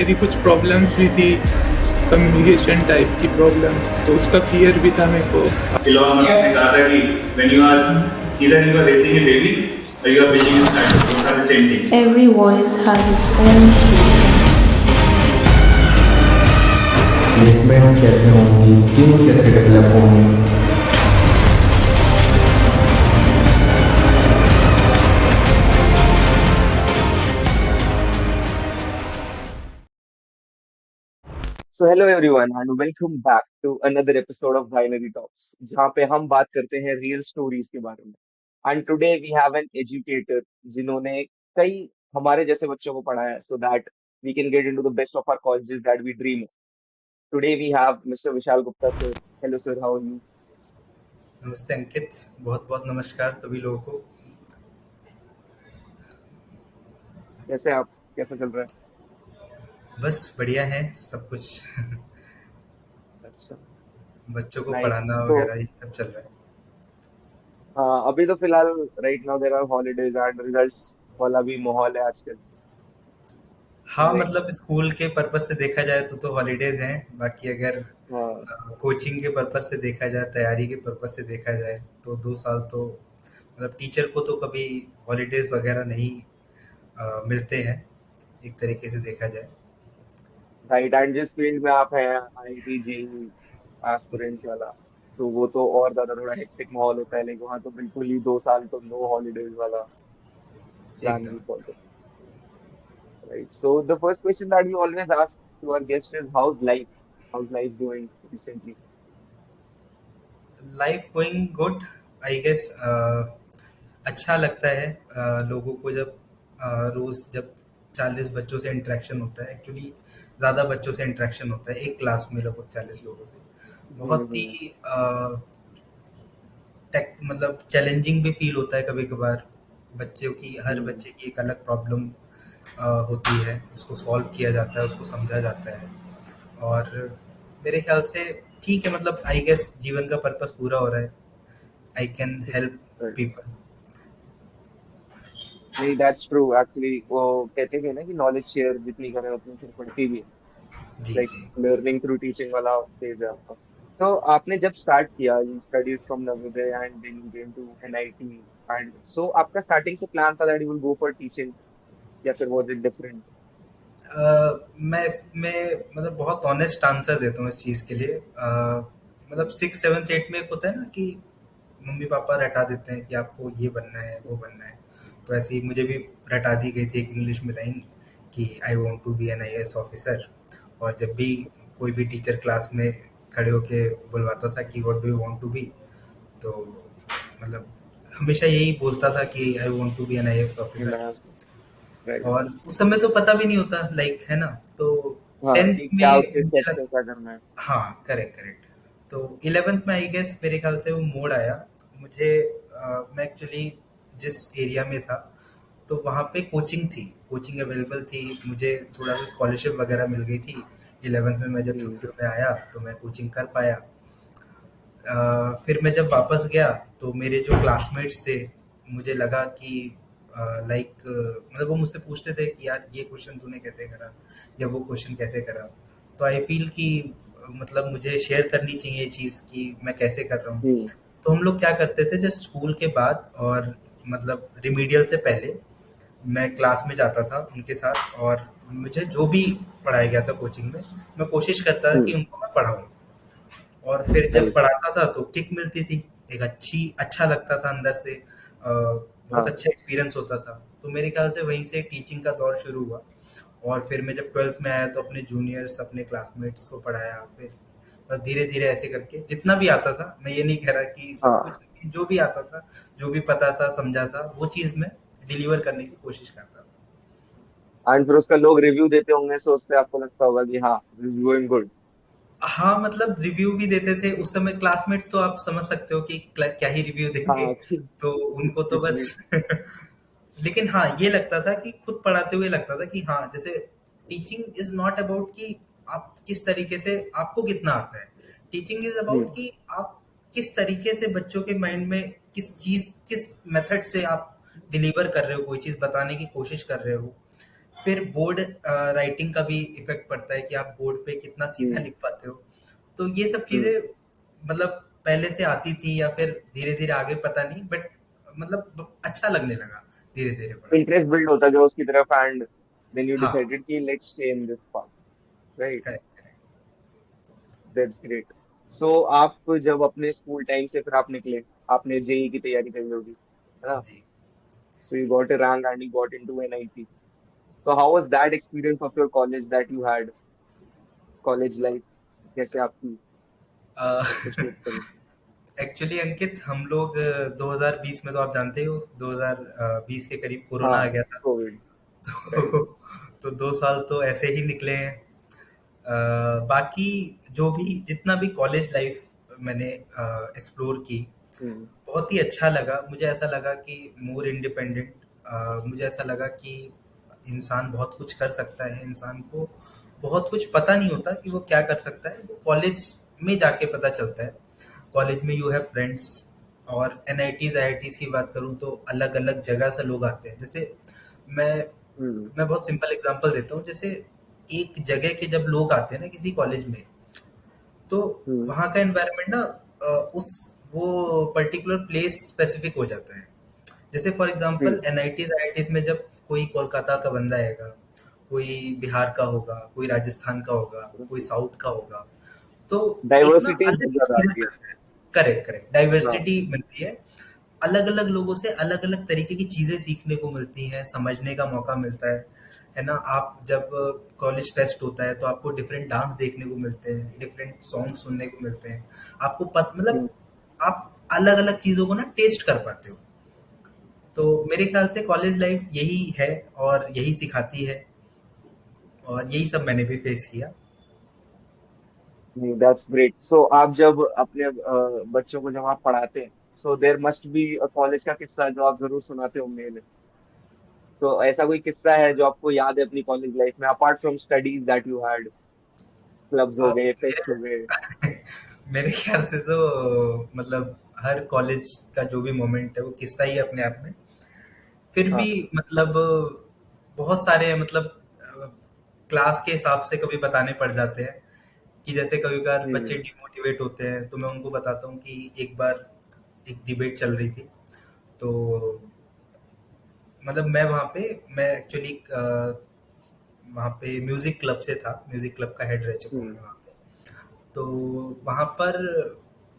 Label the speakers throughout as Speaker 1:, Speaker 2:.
Speaker 1: मेरी कुछ प्रॉब्लम्स भी थी, कम्युनिकेशन टाइप की प्रॉब्लम, तो उसका फियर भी था मेरे को।
Speaker 2: इलॉन मस्क ने कहा था कि when you are either you are raising a baby or you are building a startup, both are the same things.
Speaker 3: Every voice has its own story.
Speaker 4: Placements कैसे होंगी, स्किल्स कैसे डेवलप होंगी।
Speaker 5: So hello everyone and welcome back to another episode of Binary Talks, जहाँ पे हम बात करते हैं रियल स्टोरीज के बारे में। And today we have an educator जिन्होंने कई हमारे जैसे बच्चों को पढ़ाया है, so that we can get into the best of our colleges that we dream of. Today we have mister Vishal Gupta sir. Hello sir, how are you?
Speaker 6: नमस्ते अंकित, बहुत बहुत नमस्कार सभी लोगों को।
Speaker 5: कैसे आप, कैसा चल रहा है?
Speaker 6: बस बढ़िया है सब कुछ।
Speaker 5: अच्छा,
Speaker 6: बच्चों को
Speaker 5: नाइस।
Speaker 6: पढ़ाना
Speaker 5: तो
Speaker 6: वगैरह ये सब चल रहा है।
Speaker 5: अभी तो फिलहाल right now there are holidays and results वाला भी माहौल है आजकल।
Speaker 6: हाँ,
Speaker 5: लाइक
Speaker 6: मतलब स्कूल के पर्पस से देखा जाए तो हॉलीडेज हैं। बाकी अगर कोचिंग के पर्पस से देखा जाए, तैयारी के पर्पस से देखा जाए तो 2 साल तो मतलब टीचर को तो कभी हॉलीडेज वगैरह नहीं मिलते हैं, एक तरीके से देखा जाए।
Speaker 5: राइट, एंड जिस फील्ड में आप हैं, आईआईटी जी एस्पिरेंट्स वाला, सो वो तो और ज्यादा थोड़ा हेक्टिक माहौल होता है। लेकिन वहाँ तो बिल्कुल ही 2 साल तो नो हॉलीडेज वाला प्लान
Speaker 6: एकदम।
Speaker 5: भी follow. Right, so the first question that we always ask to our guest is how's life doing recently?
Speaker 6: Life going good, I guess. अच्छा लगता है लोगों को जब रोज जब 40 बच्चों से इंटरेक्शन होता है। एक्चुअली ज़्यादा बच्चों से इंटरेक्शन होता है एक क्लास में, लगभग 40 लोगों से। बहुत
Speaker 5: हम्म।
Speaker 6: ही टेक मतलब चैलेंजिंग भी फील होता है कभी कभार। बच्चों की, हर
Speaker 5: हम्म।
Speaker 6: बच्चे की एक अलग प्रॉब्लम होती है, उसको सॉल्व किया जाता है, उसको समझा जाता है। और मेरे ख्याल से ठीक है, मतलब आई गेस जीवन का पर्पस पूरा हो रहा है। I can help
Speaker 5: Right.
Speaker 6: People.
Speaker 5: नहीं, दैट्स ट्रू एक्चुअली। वो कहते हैं ना कि नॉलेज शेयर जितनी करें उतनी फिर बढ़ती भी है।
Speaker 6: जी
Speaker 5: लाइक
Speaker 6: जी।
Speaker 5: लर्निंग थ्रू टीचिंग वाला फेज है आपका। तो आपने जब स्टार्ट किया, you studied from Navodaya and then you came to NIT, and so आपका स्टार्टिंग से प्लान था that you will go for teaching, या फिर वाज इट डिफरेंट?
Speaker 6: मैं इसमें मतलब बहुत ऑनेस्ट आंसर देता हूँ इस चीज़ के लिए। मतलब 6, 7, 8 में एक होता है ना कि मम्मी पापा रटा देते हैं कि आपको ये बनना है वो बनना है। तो ऐसे ही मुझे भी रटा दी गई थी एक इंग्लिश में लाइन कि I want to be an IAS officer. और जब भी कोई भी टीचर क्लास में खड़े होके बुलवाता था कि what do you want to be, तो मतलब हमेशा यही बोलता था कि I want to be an IAS officer.
Speaker 5: Right.
Speaker 6: और उस समय तो पता भी नहीं होता, लाइक है ना। तो
Speaker 5: हाँ,
Speaker 6: 10th
Speaker 5: कि क्या
Speaker 6: में
Speaker 5: उसके
Speaker 6: मुझे
Speaker 5: स्टेप्स है, क्या करना है।
Speaker 6: हाँ, करेक्ट करेक्ट। तो 11th में आई गेस मेरे ख्याल से वो मोड़ आया मुझे। मैं एक्चुअली जिस एरिया में था तो वहाँ पे कोचिंग अवेलेबल थी। मुझे थोड़ा सा स्कॉलरशिप वगैरह मिल गई थी 11th में। मैं जब
Speaker 5: हम्म।
Speaker 6: छुट्टियों में आया तो मैं कोचिंग कर पाया। फिर मैं जब वापस गया तो मेरे जो क्लासमेट्स थे, मुझे लगा कि लाइक मतलब वो मुझसे पूछते थे कि यार ये क्वेश्चन तूने कैसे करा या वो क्वेश्चन कैसे करा। तो आई फील कि मतलब मुझे शेयर करनी चाहिए ये चीज़ कि मैं कैसे कर रहा हूँ।
Speaker 5: हम्म।
Speaker 6: तो हम लोग क्या करते थे, जस्ट स्कूल के बाद और मतलब रिमीडियल से पहले मैं क्लास में जाता था उनके साथ। और मुझे जो भी पढ़ाया गया था कोचिंग में, मैं कोशिश करता था कि
Speaker 5: हम्म।
Speaker 6: उनको मैं पढ़ाऊँ। और फिर जब
Speaker 5: राइट।
Speaker 6: पढ़ाता था तो किक मिलती थी, एक अच्छा लगता था अंदर से। बहुत
Speaker 5: हाँ।
Speaker 6: अच्छा एक्सपीरियंस होता था। तो मेरे ख्याल से वहीं से टीचिंग का दौर शुरू हुआ। और फिर मैं जब 12th में आया तो अपने जूनियर्स, अपने क्लासमेट्स को पढ़ाया। फिर धीरे धीरे ऐसे करके जितना भी आता था, मैं ये नहीं कह रहा कि सब कुछ,
Speaker 5: हाँ,
Speaker 6: लेकिन जो भी आता था, जो भी पता था, समझा था, वो चीज़ मैं डिलीवर करने की कोशिश करता था।
Speaker 5: एंड फिर उसका लोग रिव्यू देते होंगे, सो उससे आपको लगता होगा कि हाँ, दिस इज गोइंग गुड।
Speaker 6: हाँ, मतलब रिव्यू भी देते थे उस समय क्लासमेट, तो आप समझ सकते हो कि क्या ही रिव्यू देंगे।
Speaker 5: हाँ,
Speaker 6: तो उनको तो
Speaker 5: कुछ भी।
Speaker 6: बस लेकिन हाँ, ये लगता था कि खुद पढ़ाते हुए लगता था कि हाँ, जैसे टीचिंग इज नॉट अबाउट कि आप किस तरीके से, आपको कितना आता है। टीचिंग इज अबाउट
Speaker 5: हम्म।
Speaker 6: कि आप किस तरीके से बच्चों के माइंड में किस मेथड से आप डिलीवर कर रहे हो, कोई चीज़ बताने की कोशिश कर रहे हो। फिर बोर्ड राइटिंग का भी इफेक्ट पड़ता है कि आप बोर्ड पे कितना सीधा लिख पाते हो। तो ये सब चीजें मतलब पहले से आती थी या फिर धीरे धीरे आगे पता नहीं, बट मतलब अच्छा लगने लगा धीरे धीरे पढ़ाई।
Speaker 5: इंटरेस्ट बिल्ड होता गया उसकी तरफ, एंड देन यू
Speaker 6: हाँ,
Speaker 5: डिसाइडेड कि let's stay in this path, right?
Speaker 6: Correct correct.
Speaker 5: That's great. So आप जब अपने स्कूल टाइम से फिर आप निकले, आपने जेई की तैयारी करी होगी, है ना?
Speaker 6: जी।
Speaker 5: So you got a rank and you got into NIT. So how was that experience of your college that you had, college life कैसे आपकी आपको शेप करी?
Speaker 6: एक्चुअली अंकित, हम लोग 2020 में, तो आप जानते ही हो 2020 के करीब कोरोना
Speaker 5: हाँ,
Speaker 6: आ गया था।
Speaker 5: Covid, right.
Speaker 6: तो, तो 2 साल तो ऐसे ही निकले हैं। बाकी जो भी जितना भी कॉलेज लाइफ मैंने एक्सप्लोर की,
Speaker 5: हम्म।
Speaker 6: बहुत ही अच्छा लगा। मुझे ऐसा लगा कि मोर इंडिपेंडेंट, मुझे ऐसा लगा कि इंसान बहुत कुछ कर सकता है। इंसान को बहुत कुछ पता नहीं होता कि वो क्या कर सकता है, वो कॉलेज में जाके पता चलता है। कॉलेज में यू हैव फ्रेंड्स। और एनआईटीज आईआईटीज की बात करूँ तो अलग अलग जगह से लोग आते हैं। जैसे मैं
Speaker 5: हम्म।
Speaker 6: मैं बहुत सिंपल एग्जांपल देता हूँ। जैसे एक जगह के जब लोग आते हैं ना किसी कॉलेज में, तो
Speaker 5: हम्म।
Speaker 6: वहाँ का एनवायरनमेंट ना उस वो पर्टिकुलर प्लेस स्पेसिफिक हो जाता है। जैसे for example
Speaker 5: hmm.
Speaker 6: NITs IITs में जब कोई कोलकाता का बंदा आएगा, कोई बिहार का होगा, कोई राजस्थान का होगा, कोई साउथ का होगा, तो एक ना
Speaker 5: डाइवर्सिटी
Speaker 6: अलग
Speaker 5: बहुत ज्यादा
Speaker 6: फील
Speaker 5: आती है।
Speaker 6: मिलता है। करेक्ट करेक्ट,
Speaker 5: हाँ।
Speaker 6: डाइवर्सिटी मिलती है। अलग अलग लोगों से अलग अलग तरीके की चीजें सीखने को मिलती हैं, समझने का मौका मिलता है ना। आप जब कॉलेज फेस्ट होता है तो आपको डिफरेंट डांस देखने को मिलते हैं, डिफरेंट सॉन्ग सुनने को मिलते हैं। आपको
Speaker 5: हम्म।
Speaker 6: मतलब आप अलग अलग चीजों को ना टेस्ट कर पाते हो। तो मेरे ख्याल से कॉलेज लाइफ यही है और यही सिखाती है, और यही सब मैंने भी फेस किया।
Speaker 5: That's great. सो आप जब अपने बच्चों को जब आप पढ़ाते हैं, so there must be a college का किस्सा जो आप जरूर सुनाते होंगे इन्हें। तो ऐसा कोई किस्सा है जो आपको याद है अपनी कॉलेज लाइफ में, apart from studies that you had? Clubs हो
Speaker 6: और
Speaker 5: गए, फेस्ट हो गए।
Speaker 6: मेरे मेरे ख्याल से तो मतलब हर कॉलेज का जो भी मोमेंट है वो किस्सा ही है अपने आप में। फिर भी
Speaker 5: हाँ।
Speaker 6: मतलब बहुत सारे मतलब क्लास के हिसाब से कभी बताने पड़ जाते हैं। कि जैसे कभी कभार
Speaker 5: हम्म।
Speaker 6: बच्चे डिमोटिवेट होते हैं तो मैं उनको बताता हूँ कि एक बार एक डिबेट चल रही थी। तो मतलब मैं एक्चुअली वहाँ पे म्यूजिक क्लब से था, म्यूजिक क्लब का हेड रह चुका हूँ
Speaker 5: हम्म।
Speaker 6: मैं वहाँ पे। तो वहाँ पर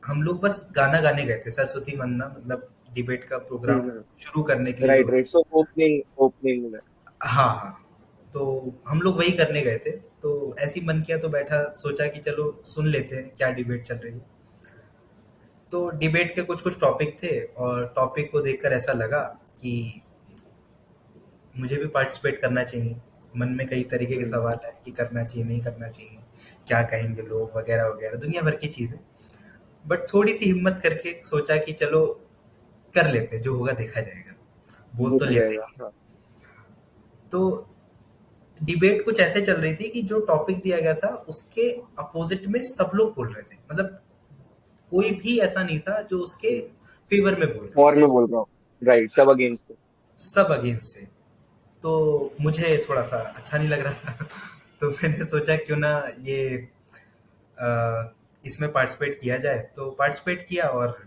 Speaker 6: हम लोग बस गाना गाने गए थे, सरस्वती वंदना मतलब डिबेट का प्रोग्राम
Speaker 5: हम्म।
Speaker 6: शुरू करने के लिए जो
Speaker 5: राइट,
Speaker 6: होता
Speaker 5: राइट। So opening, opening.
Speaker 6: है। हाँ हाँ। तो हम लोग वही करने गए थे। तो ऐसे ही मन किया तो बैठा, सोचा कि चलो सुन लेते हैं क्या डिबेट चल रही है। तो डिबेट के कुछ कुछ टॉपिक थे, और टॉपिक को देखकर ऐसा लगा कि मुझे भी पार्टिसिपेट करना चाहिए। मन में कई तरीके के
Speaker 5: हम्म।
Speaker 6: सवाल है कि करना चाहिए नहीं करना चाहिए, क्या कहेंगे लोग, वगैरह वगैरह दुनिया भर की चीजें। बट थोड़ी सी हिम्मत करके सोचा कि चलो कर लेते हैं, जो होगा देखा जाएगा, बोल तो
Speaker 5: देखा
Speaker 6: लेते
Speaker 5: जाएगा,
Speaker 6: ही हैं।
Speaker 5: हाँ।
Speaker 6: तो डिबेट कुछ ऐसे चल रही थी कि जो टॉपिक दिया गया था उसके अपोजिट में सब लोग बोल रहे थे। मतलब कोई भी ऐसा नहीं था जो उसके फेवर में बोल रहा
Speaker 5: और मैं बोल रहा हूँ, राइट, सब अगेंस्ट।
Speaker 6: हो, सब अगेंस्ट से। तो मुझे थोड़ा सा अच्छा नहीं लग रहा था। तो मैंने सोचा क्यों ना ये इसमें पार्टिसिपेट किया जाए। तो पार्टिसिपेट किया और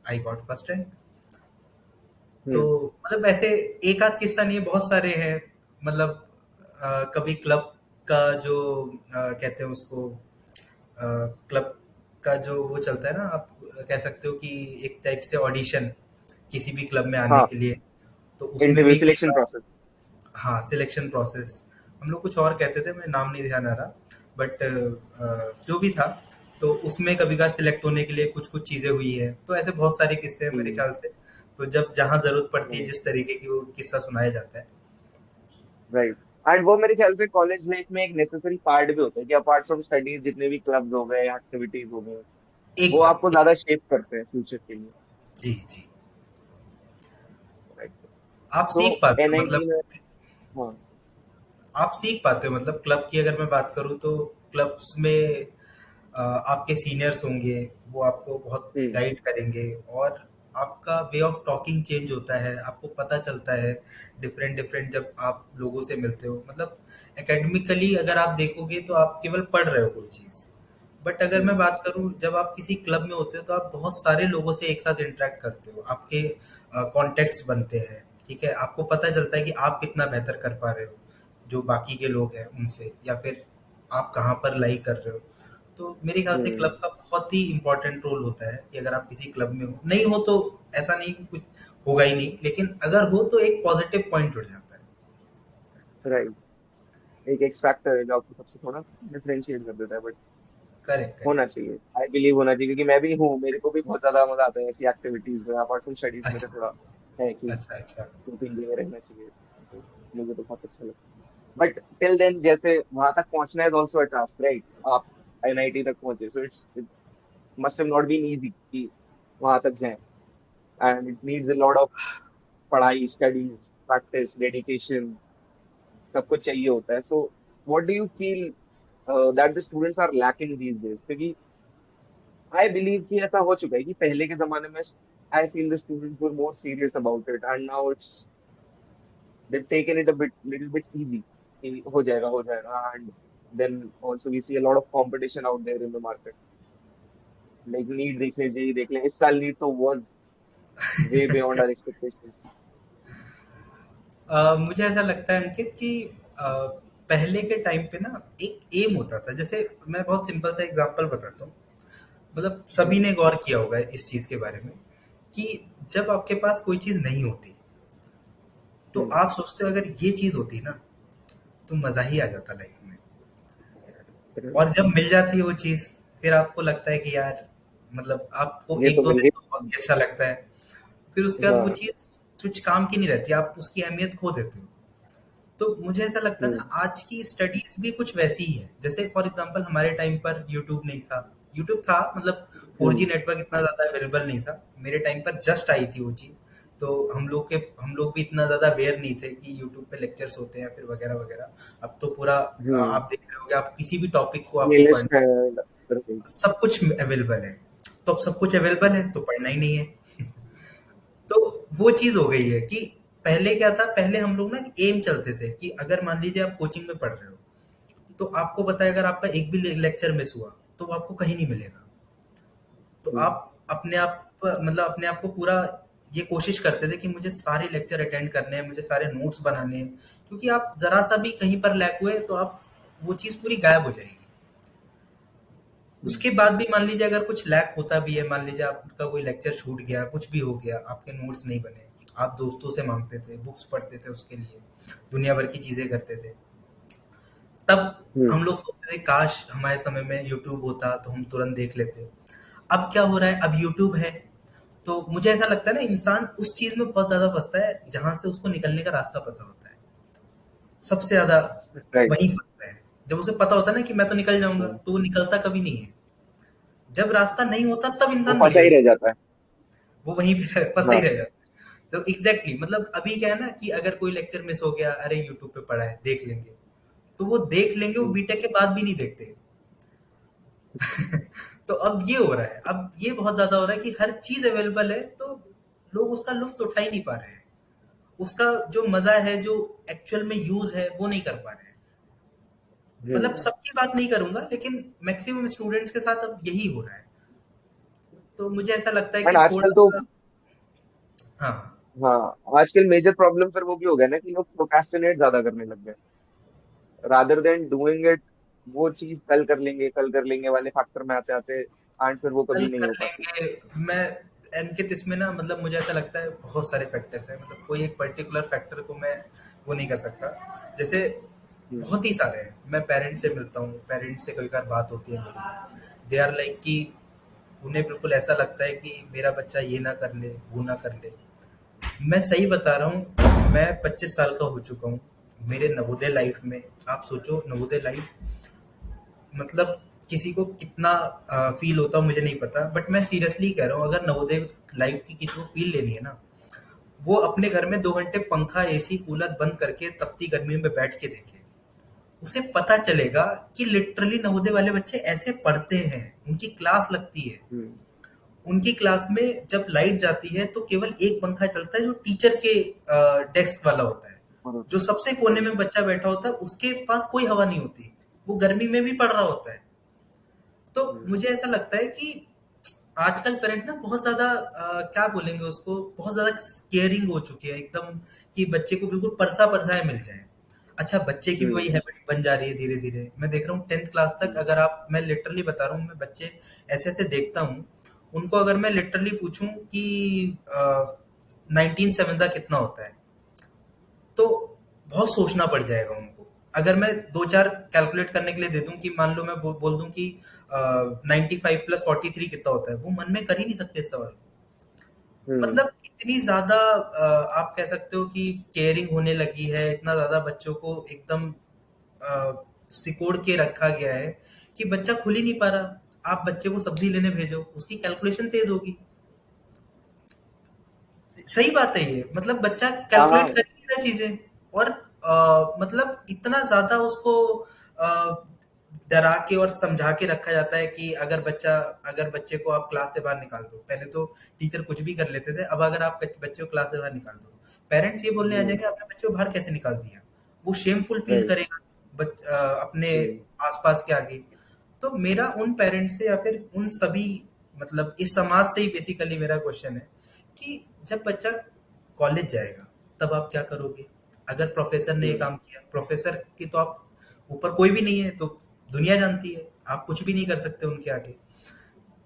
Speaker 6: आई गॉट फर्स्ट रैंक। तो
Speaker 5: हम्म।
Speaker 6: मतलब ऐसे एक आध किस्सा नहीं है, बहुत सारे हैं। मतलब कभी क्लब का जो कहते हैं उसको, क्लब का जो वो चलता है ना, आप कह सकते हो कि एक टाइप से ऑडिशन किसी भी क्लब में आने
Speaker 5: हाँ,
Speaker 6: के लिए। तो उसमें
Speaker 5: इंटरव्यू
Speaker 6: भी कई
Speaker 5: सिलेक्शन
Speaker 6: बार,
Speaker 5: प्रोसेस।
Speaker 6: हाँ सिलेक्शन प्रोसेस, हम लोग कुछ और कहते थे, मैं नाम नहीं ध्यान आ रहा। बट जो भी था, तो उसमें कभी कभार सिलेक्ट होने के लिए कुछ कुछ चीजें हुई है। तो ऐसे बहुत सारे किस्से हैं मेरे
Speaker 5: हम्म।
Speaker 6: ख्याल से। तो जब जहाँ जरूरत पड़ती है
Speaker 5: राइट,
Speaker 6: जिस तरीके की, वो किस्सा सुनाया जाता है।
Speaker 5: राइट। एंड वो मेरे ख्याल से कॉलेज लाइफ में एक नेसेसरी पार्ट भी होता है कि अपार्ट फ्रॉम स्टडीज जितने भी क्लब्स हो गए, एक्टिविटीज हो गए, वो आपको
Speaker 6: एकदम
Speaker 5: ज्यादा शेप करते हैं फ्यूचर के लिए,
Speaker 6: जी जी।
Speaker 5: राइट?
Speaker 6: आप
Speaker 5: सो
Speaker 6: सीख पाते हो
Speaker 5: एनआईटी
Speaker 6: मतलब,
Speaker 5: में, हाँ।
Speaker 6: आप सीख पाते हो मतलब क्लब की अगर मैं बात करूँ तो क्लब्स में आपके सीनियर्स होंगे, वो आपको बहुत
Speaker 5: हम्म।
Speaker 6: गाइड करेंगे। और आपका वे ऑफ टॉकिंग चेंज होता है, आपको पता चलता है डिफरेंट डिफरेंट जब आप लोगों से मिलते हो। मतलब एकेडमिकली अगर आप देखोगे तो आप केवल पढ़ रहे हो कोई चीज़, बट अगर मैं बात करूं जब आप किसी क्लब में होते हो तो आप बहुत सारे लोगों से एक साथ इंटरेक्ट करते हो, आपके कॉन्टेक्ट्स बनते हैं, ठीक है, आपको पता चलता है कि आप कितना बेहतर कर पा रहे हो जो बाकी के लोग हैं उनसे, या फिर आप कहाँ पर लाई कर रहे हो। तो मेरे ख्याल से क्लब का बहुत ही इंपॉर्टेंट रोल होता है कि अगर आप किसी क्लब में हो, नहीं हो तो ऐसा नहीं कि कुछ होगा ही नहीं, लेकिन अगर हो तो एक पॉजिटिव पॉइंट जुड़ जाता है।
Speaker 5: राइट, एक एक्स फैक्टर है जो आपको सबसे थोड़ा डिफरेंशिएट कर देता है, बट
Speaker 6: करेक्ट
Speaker 5: होना
Speaker 6: करेक्ट।
Speaker 5: चाहिए, आई बिलीव होना चाहिए, क्योंकि मैं भी हूँ, मेरे को भी बहुत ज्यादा मजा आता है ऐसी एक्टिविटीज में। अपार्ट फ्रॉम स्टडीज मेरे
Speaker 6: अच्छा
Speaker 5: थोड़ा है कि
Speaker 6: अच्छा अच्छा।
Speaker 5: ग्रुपिंग में रहना चाहिए, तो मुझे तो बहुत अच्छा लगता है। बट टिल देन, जैसे वहां तक पहुंचना है ऑल्सो अ टास्क, राइट? आप एनआईटी तक पहुंचे, so it must have not been easy कि वहां तक जाएं, and it needs a lot of पढ़ाई, स्टडीज, प्रैक्टिस, डेडिकेशन, सब कुछ चाहिए होता है। So what do you feel that the students are lacking these days? क्योंकि आई बिलीव कि ऐसा हो चुका है कि पहले के जमाने में I feel the students were more serious about it, and now it's they've taken it a bit little bit easy कि हो जाएगा, and then also we see a lot of competition out there in the market, like NEET देख ले, JEE देख ले, इस साल NEET तो was way beyond our expectations.
Speaker 6: मुझे ऐसा लगता है अंकित कि पहले के टाइम पे ना एक एम होता था। जैसे मैं बहुत सिंपल सा एग्जांपल बताता हूँ, मतलब सभी ने गौर किया होगा इस चीज के बारे में कि जब आपके पास कोई चीज नहीं होती तो
Speaker 5: हम्म,
Speaker 6: आप सोचते हो अगर ये चीज होती ना तो मजा ही आ जाता लाइफ में, और जब मिल जाती है वो चीज फिर आपको लगता है कि यार, मतलब आपको
Speaker 5: ये
Speaker 6: एक
Speaker 5: तो
Speaker 6: दो
Speaker 5: मिल
Speaker 6: दिन
Speaker 5: गई।
Speaker 6: तो बहुत ही अच्छा लगता है, फिर उसके बाद वो
Speaker 5: हाँ।
Speaker 6: चीज कुछ काम की नहीं रहती, आप उसकी अहमियत खो देते हो। तो मुझे ऐसा लगता है
Speaker 5: हम्म,
Speaker 6: ना आज की स्टडीज भी कुछ वैसी ही है। जैसे फॉर एग्जांपल हमारे टाइम पर यूट्यूब नहीं था, यूट्यूब था मतलब 4G
Speaker 5: हम्म,
Speaker 6: नेटवर्क इतना ज्यादा अवेलेबल नहीं था, मेरे टाइम पर जस्ट आई थी वो चीज। तो हम लोग भी इतना ज्यादा अवेयर नहीं थे कि यूट्यूब पे लेक्चर्स होते हैं फिर वगैरह वगैरह। अब तो पूरा
Speaker 5: हम्म,
Speaker 6: आप देख रहे होगे, आप किसी भी टॉपिक को आपको
Speaker 5: प्लेलिस्ट
Speaker 6: पढ़ना,
Speaker 5: है, right.
Speaker 6: सब कुछ अवेलेबल है। तो अब सब कुछ अवेलेबल है तो पढ़ना ही नहीं है। तो वो चीज हो गई है कि पहले क्या था, पहले हम लोग ना एम चलते थे कि अगर मान लीजिए आप कोचिंग में पढ़ रहे हो तो आपको पता है अगर आपका एक भी लेक्चर मिस हुआ तो वो आपको कहीं नहीं मिलेगा। तो
Speaker 5: हम्म,
Speaker 6: आप अपने आप मतलब अपने आप को पूरा ये कोशिश करते थे कि मुझे सारे लेक्चर अटेंड करने हैं, मुझे सारे नोट्स बनाने हैं, क्योंकि आप जरा सा भी कहीं पर लैक हुए तो आप वो चीज पूरी गायब हो जाएगी।
Speaker 5: हम्म,
Speaker 6: उसके बाद भी मान लीजिए अगर कुछ लैक होता भी है, मान लीजिए आपका कोई लेक्चर छूट गया, कुछ भी हो गया, आपके नोट्स नहीं बने, आप दोस्तों से मांगते थे, बुक्स पढ़ते थे उसके लिए, दुनिया भर की चीजें करते थे। तब
Speaker 5: हम्म,
Speaker 6: हम लोग सोचते थे काश हमारे समय में यूट्यूब होता तो हम तुरंत देख लेते। अब क्या हो रहा है, अब यूट्यूब है तो मुझे ऐसा लगता है ना इंसान उस चीज में बहुत ज्यादा फंसता है जहां से उसको निकलने का रास्ता पता होता है, सबसे ज्यादा
Speaker 5: right.
Speaker 6: वहीं फंसता है। जब उसे पता होता है ना कि मैं तो निकल जाऊंगा,
Speaker 5: हम्म,
Speaker 6: तो वो निकलता कभी नहीं है। जब रास्ता नहीं होता तब
Speaker 5: वो
Speaker 6: इंसान
Speaker 5: फंसा
Speaker 6: बढ़िया
Speaker 5: ही रह
Speaker 6: होता
Speaker 5: जाता है।
Speaker 6: है, वो वहीं पे फंसा ही
Speaker 5: हाँ।
Speaker 6: रह जाता है। तो एग्जैक्टली मतलब अभी क्या है ना कि अगर कोई लेक्चर मिस हो गया, अरे यूट्यूब पे पढ़ा है देख लेंगे, तो वो देख लेंगे, वो
Speaker 5: हम्म,
Speaker 6: बीटेक के बाद भी नहीं देखते। तो अब ये हो रहा है, अब ये बहुत ज्यादा हो रहा है कि हर चीज अवेलेबल है तो लोग उसका लुत्फ उठा ही नहीं पा रहे हैं, उसका जो मजा है, जो एक्चुअल में यूज है वो नहीं कर पा रहे हैं। मतलब
Speaker 5: हम्म,
Speaker 6: सबकी बात नहीं करूंगा लेकिन मैक्सिमम स्टूडेंट्स के साथ अब यही हो रहा है। तो मुझे ऐसा लगता है
Speaker 5: एंड
Speaker 6: कि
Speaker 5: आजकल
Speaker 6: थोड़ा
Speaker 5: तो,
Speaker 6: सा। हाँ
Speaker 5: हाँ, आजकल मेजर प्रॉब्लम फिर वो भी हो गया ना कि लोग प्रोक्रेस्टिनेट ज्यादा करने लग गए, रादर देन डूइंग इट। वो चीज कल कर लेंगे वाले फैक्टर में आते आते, एंड फिर वो
Speaker 6: कल
Speaker 5: कभी नहीं
Speaker 6: कर
Speaker 5: हो पाती।
Speaker 6: लेंगे। मैं अंकित इसमें ना मतलब मुझे ऐसा लगता है बहुत सारे फैक्टर्स हैं, मतलब कोई एक पर्टिकुलर फैक्टर को मैं वो नहीं कर सकता। जैसे
Speaker 5: हम्म,
Speaker 6: बहुत ही सारे हैं, मैं पेरेंट्स से मिलता हूँ, पेरेंट्स से कई बार बात होती है मेरी, दे आर लाइक कि उन्हें बिल्कुल ऐसा लगता है कि मेरा बच्चा ये ना कर ले वो ना कर ले। मैं सही बता रहा हूँ, मैं 25 साल का हो चुका हूँ। मेरे नवोदय लाइफ में आप सोचो, नवोदय लाइफ मतलब किसी को कितना फील होता हो मुझे नहीं पता, बट मैं सीरियसली कह रहा हूँ अगर नवोदय लाइफ की किसी को फील लेनी है ना, वो अपने घर में 2 घंटे पंखा एसी कूलर बंद करके तपती गर्मी में बैठ के देखे, उसे पता चलेगा कि लिटरली नवोदय वाले बच्चे ऐसे पढ़ते हैं, उनकी क्लास लगती है,
Speaker 5: हम्म,
Speaker 6: उनकी क्लास में जब लाइट जाती है तो केवल एक पंखा चलता है जो टीचर के डेस्क वाला होता है। जो सबसे कोने में बच्चा बैठा होता है उसके पास कोई हवा नहीं होती, वो गर्मी में भी पढ़ रहा होता है। तो मुझे ऐसा लगता है कि आजकल पेरेंट ना बहुत ज्यादा क्या बोलेंगे उसको, बहुत ज्यादा केयरिंग हो चुके हैं एकदम, कि बच्चे को बिल्कुल परसा परसाए मिल जाए। अच्छा, बच्चे की भी वही हैबिट बन जा रही है धीरे धीरे। मैं देख रहा हूँ 10th क्लास तक, अगर आप, मैं लिटरली बता रहा हूँ, मैं बच्चे ऐसे ऐसे देखता हूँ, उनको अगर मैं लिटरली पूछूं कि 19/7 का कितना होता है, तो बहुत सोचना पड़ जाएगा उनको। अगर मैं 2-4 कैलकुलेट करने के लिए दे दूं कि मान लो मैं बोल दूं कि 95 + 43 कितना होता है, वो मन में कर ही नहीं सकते इस सवाल को। मतलब इतनी ज्यादा आप कह सकते हो कि केयरिंग होने लगी है, इतना ज्यादा बच्चों को एकदम सिकोड़ के रखा गया है कि बच्चा खुल ही नहीं पा रहा। आप बच्चे को सब्जी लेने भेजो, उसकी कैलकुलेशन तेज होगी। सही बात है ये, मतलब बच्चा कैलकुलेट कर ही रहा चीजें। और मतलब इतना ज्यादा उसको डरा के और समझा के रखा जाता है कि अगर बच्चे को आप क्लास से बाहर निकाल दो, पहले तो टीचर कुछ भी कर लेते थे, अब अगर आप बच्चे को क्लास से बाहर निकाल दो, पेरेंट्स ये बोलने आ जाएंगे आपने बच्चे को बाहर कैसे निकाल दिया। वो शेमफुल फील करेगा अपने आसपास के आगे। तो मेरा उन पेरेंट्स से या फिर उन सभी, मतलब इस समाज से ही बेसिकली मेरा क्वेश्चन है कि जब बच्चा कॉलेज जाएगा तब आप क्या करोगे। अगर प्रोफेसर ने ये काम किया, प्रोफेसर की तो आप ऊपर कोई भी नहीं है, तो दुनिया जानती है, आप कुछ भी नहीं कर सकते उनके आगे।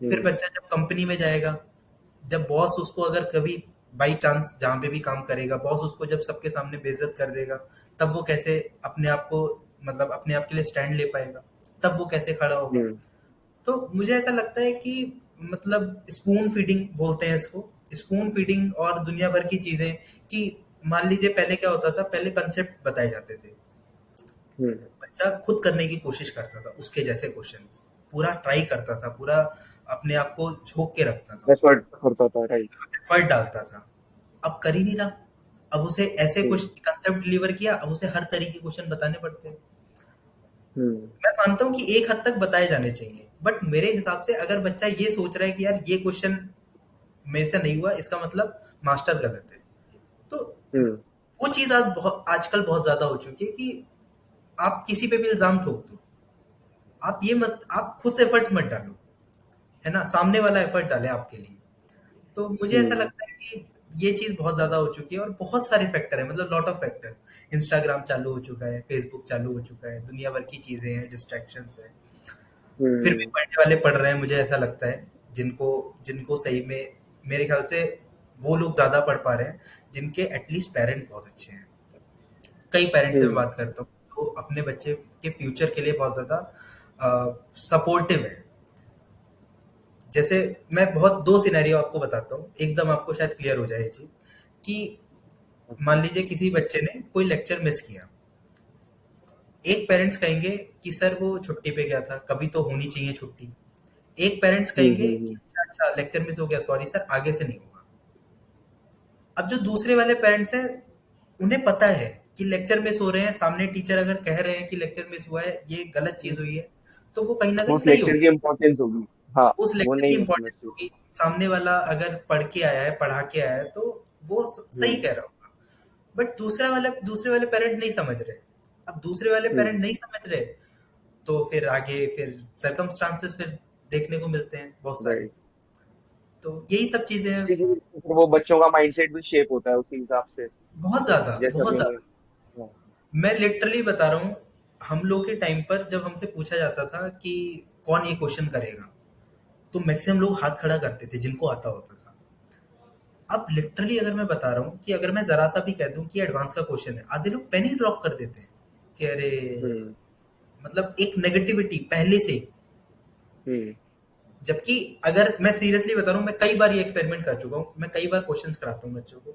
Speaker 6: फिर बच्चा जब कंपनी में जाएगा, जब बॉस उसको अगर कभी बाई चांस जहां पे भी काम करेगा, बॉस उसको जब सबके सामने बेइज्जत कर देगा, तब वो कैसे अपने आप को, मतलब अपने आप के लिए स्टैंड ले पाएगा, तब वो कैसे खड़ा होगा। तो मुझे ऐसा लगता है कि मतलब स्पून फीडिंग बोलते हैं इसको, स्पून फीडिंग और दुनिया भर की चीजें, कि मान लीजिए पहले क्या होता था, पहले कंसेप्ट बताए जाते थे, बच्चा खुद करने की कोशिश करता था, उसके जैसे क्वेश्चंस पूरा ट्राई करता था, पूरा अपने आप को झोंक के रखता था,
Speaker 5: एफर्ट करता था, राइट,
Speaker 6: एफर्ट डालता था। अब कर ही नहीं रहा। अब उसे ऐसे कुछ कंसेप्ट डिलीवर किया, अब उसे हर तरीके के क्वेश्चन बताने पड़ते हैं। मैं मानता हूँ कि एक हद तक बताए जाने चाहिए, बट मेरे हिसाब से अगर बच्चा ये सोच रहा है कि यार ये क्वेश्चन मेरे से नहीं हुआ, इसका मतलब मास्टर गलत है, तो वो चीज आजकल बहुत ज्यादा हो चुकी है कि आप किसी पे भी इल्जाम ठोक दो, आप ये मत, आप खुद से एफर्ट्स मत डालो, है ना, सामने वाला एफर्ट डाले आपके लिए। तो मुझे ऐसा लगता है कि ये चीज बहुत ज्यादा हो चुकी है, और बहुत सारे फैक्टर है, मतलब लॉट ऑफ फैक्टर। इंस्टाग्राम चालू हो चुका है, फेसबुक चालू हो चुका है, दुनिया भर की चीजें हैं, डिस्ट्रैक्शंस है। फिर भी पढ़ने वाले पढ़ रहे हैं, मुझे ऐसा लगता है, जिनको जिनको सही में, मेरे ख्याल से वो लोग ज्यादा पढ़ पा रहे हैं जिनके एटलीस्ट पेरेंट बहुत अच्छे हैं। कई पेरेंट्स से मैं बात करता हूँ जो अपने बच्चे के फ्यूचर के लिए बहुत ज्यादा सपोर्टिव है। जैसे मैं बहुत 2 सिनेरियो आपको बताता हूँ, एकदम आपको शायद क्लियर हो जाए ये चीज, कि मान लीजिए किसी बच्चे ने कोई लेक्चर मिस किया, एक पेरेंट्स कहेंगे कि सर वो छुट्टी पे गया था, कभी तो होनी चाहिए छुट्टी। एक पेरेंट्स कहेंगे कि अच्छा लेक्चर मिस हो गया, सॉरी सर, आगे से नहीं होगा। अब जो दूसरे वाले पेरेंट्स हैं, उन्हें पता है कि लेक्चर मिस हो रहे हैं, सामने टीचर अगर कह रहे हैं कि लेक्चर मिस हुआ है, ये गलत चीज हुई है, तो वो कहीं ना कहीं सही
Speaker 5: लेक्चर की इम्पोर्टेंस होगी, हाँ,
Speaker 6: उस
Speaker 5: वो
Speaker 6: लेक्चर की
Speaker 5: नहीं
Speaker 6: इम्पोर्टेंस
Speaker 5: समझते।
Speaker 6: होगी। सामने वाला अगर पढ़ के आया है, पढ़ा के आया है, तो वो सही कह रहा होगा। बट दूसरे वाले पेरेंट नहीं समझ रहे। अब दूसरे वाले पेरेंट नहीं समझ रहे, तो फिर आगे फिर सर्कमस्टांसेस फिर देखने को मिलते हैं बहुत सारे। तो यही सब चीजें हैं।
Speaker 5: फिर वो बच्चों का माइंडसेट भी शेप होता है उसी हिसाब से,
Speaker 6: बहुत ज्यादा,
Speaker 5: जैसा
Speaker 6: बहुत
Speaker 5: कि
Speaker 6: ज्यादा। मैं लिटरली बता रहा हूँ, हम लोग के टाइम पर जब हमसे पूछा जाता था कि कौन ये क्वेश्चन करेगा, तो मैक्सिमम लोग हाथ खड़ा करते थे जिनको आता होता था। अब लिटरली अगर मैं बता रहा हूँ कि अगर मैं जरा सा भी कह दूं कि एडवांस का क्वेश्चन है, आधे लोग पेन ही ड्रॉप कर देते हैं कि अरे, मतलब एक नेगेटिविटी पहले से। जबकि अगर मैं सीरियसली बता रहा हूँ, मैं कई बार ये एक्सपेरिमेंट कर चुका हूँ, मैं कई बार क्वेश्चंस कराता हूँ बच्चों को,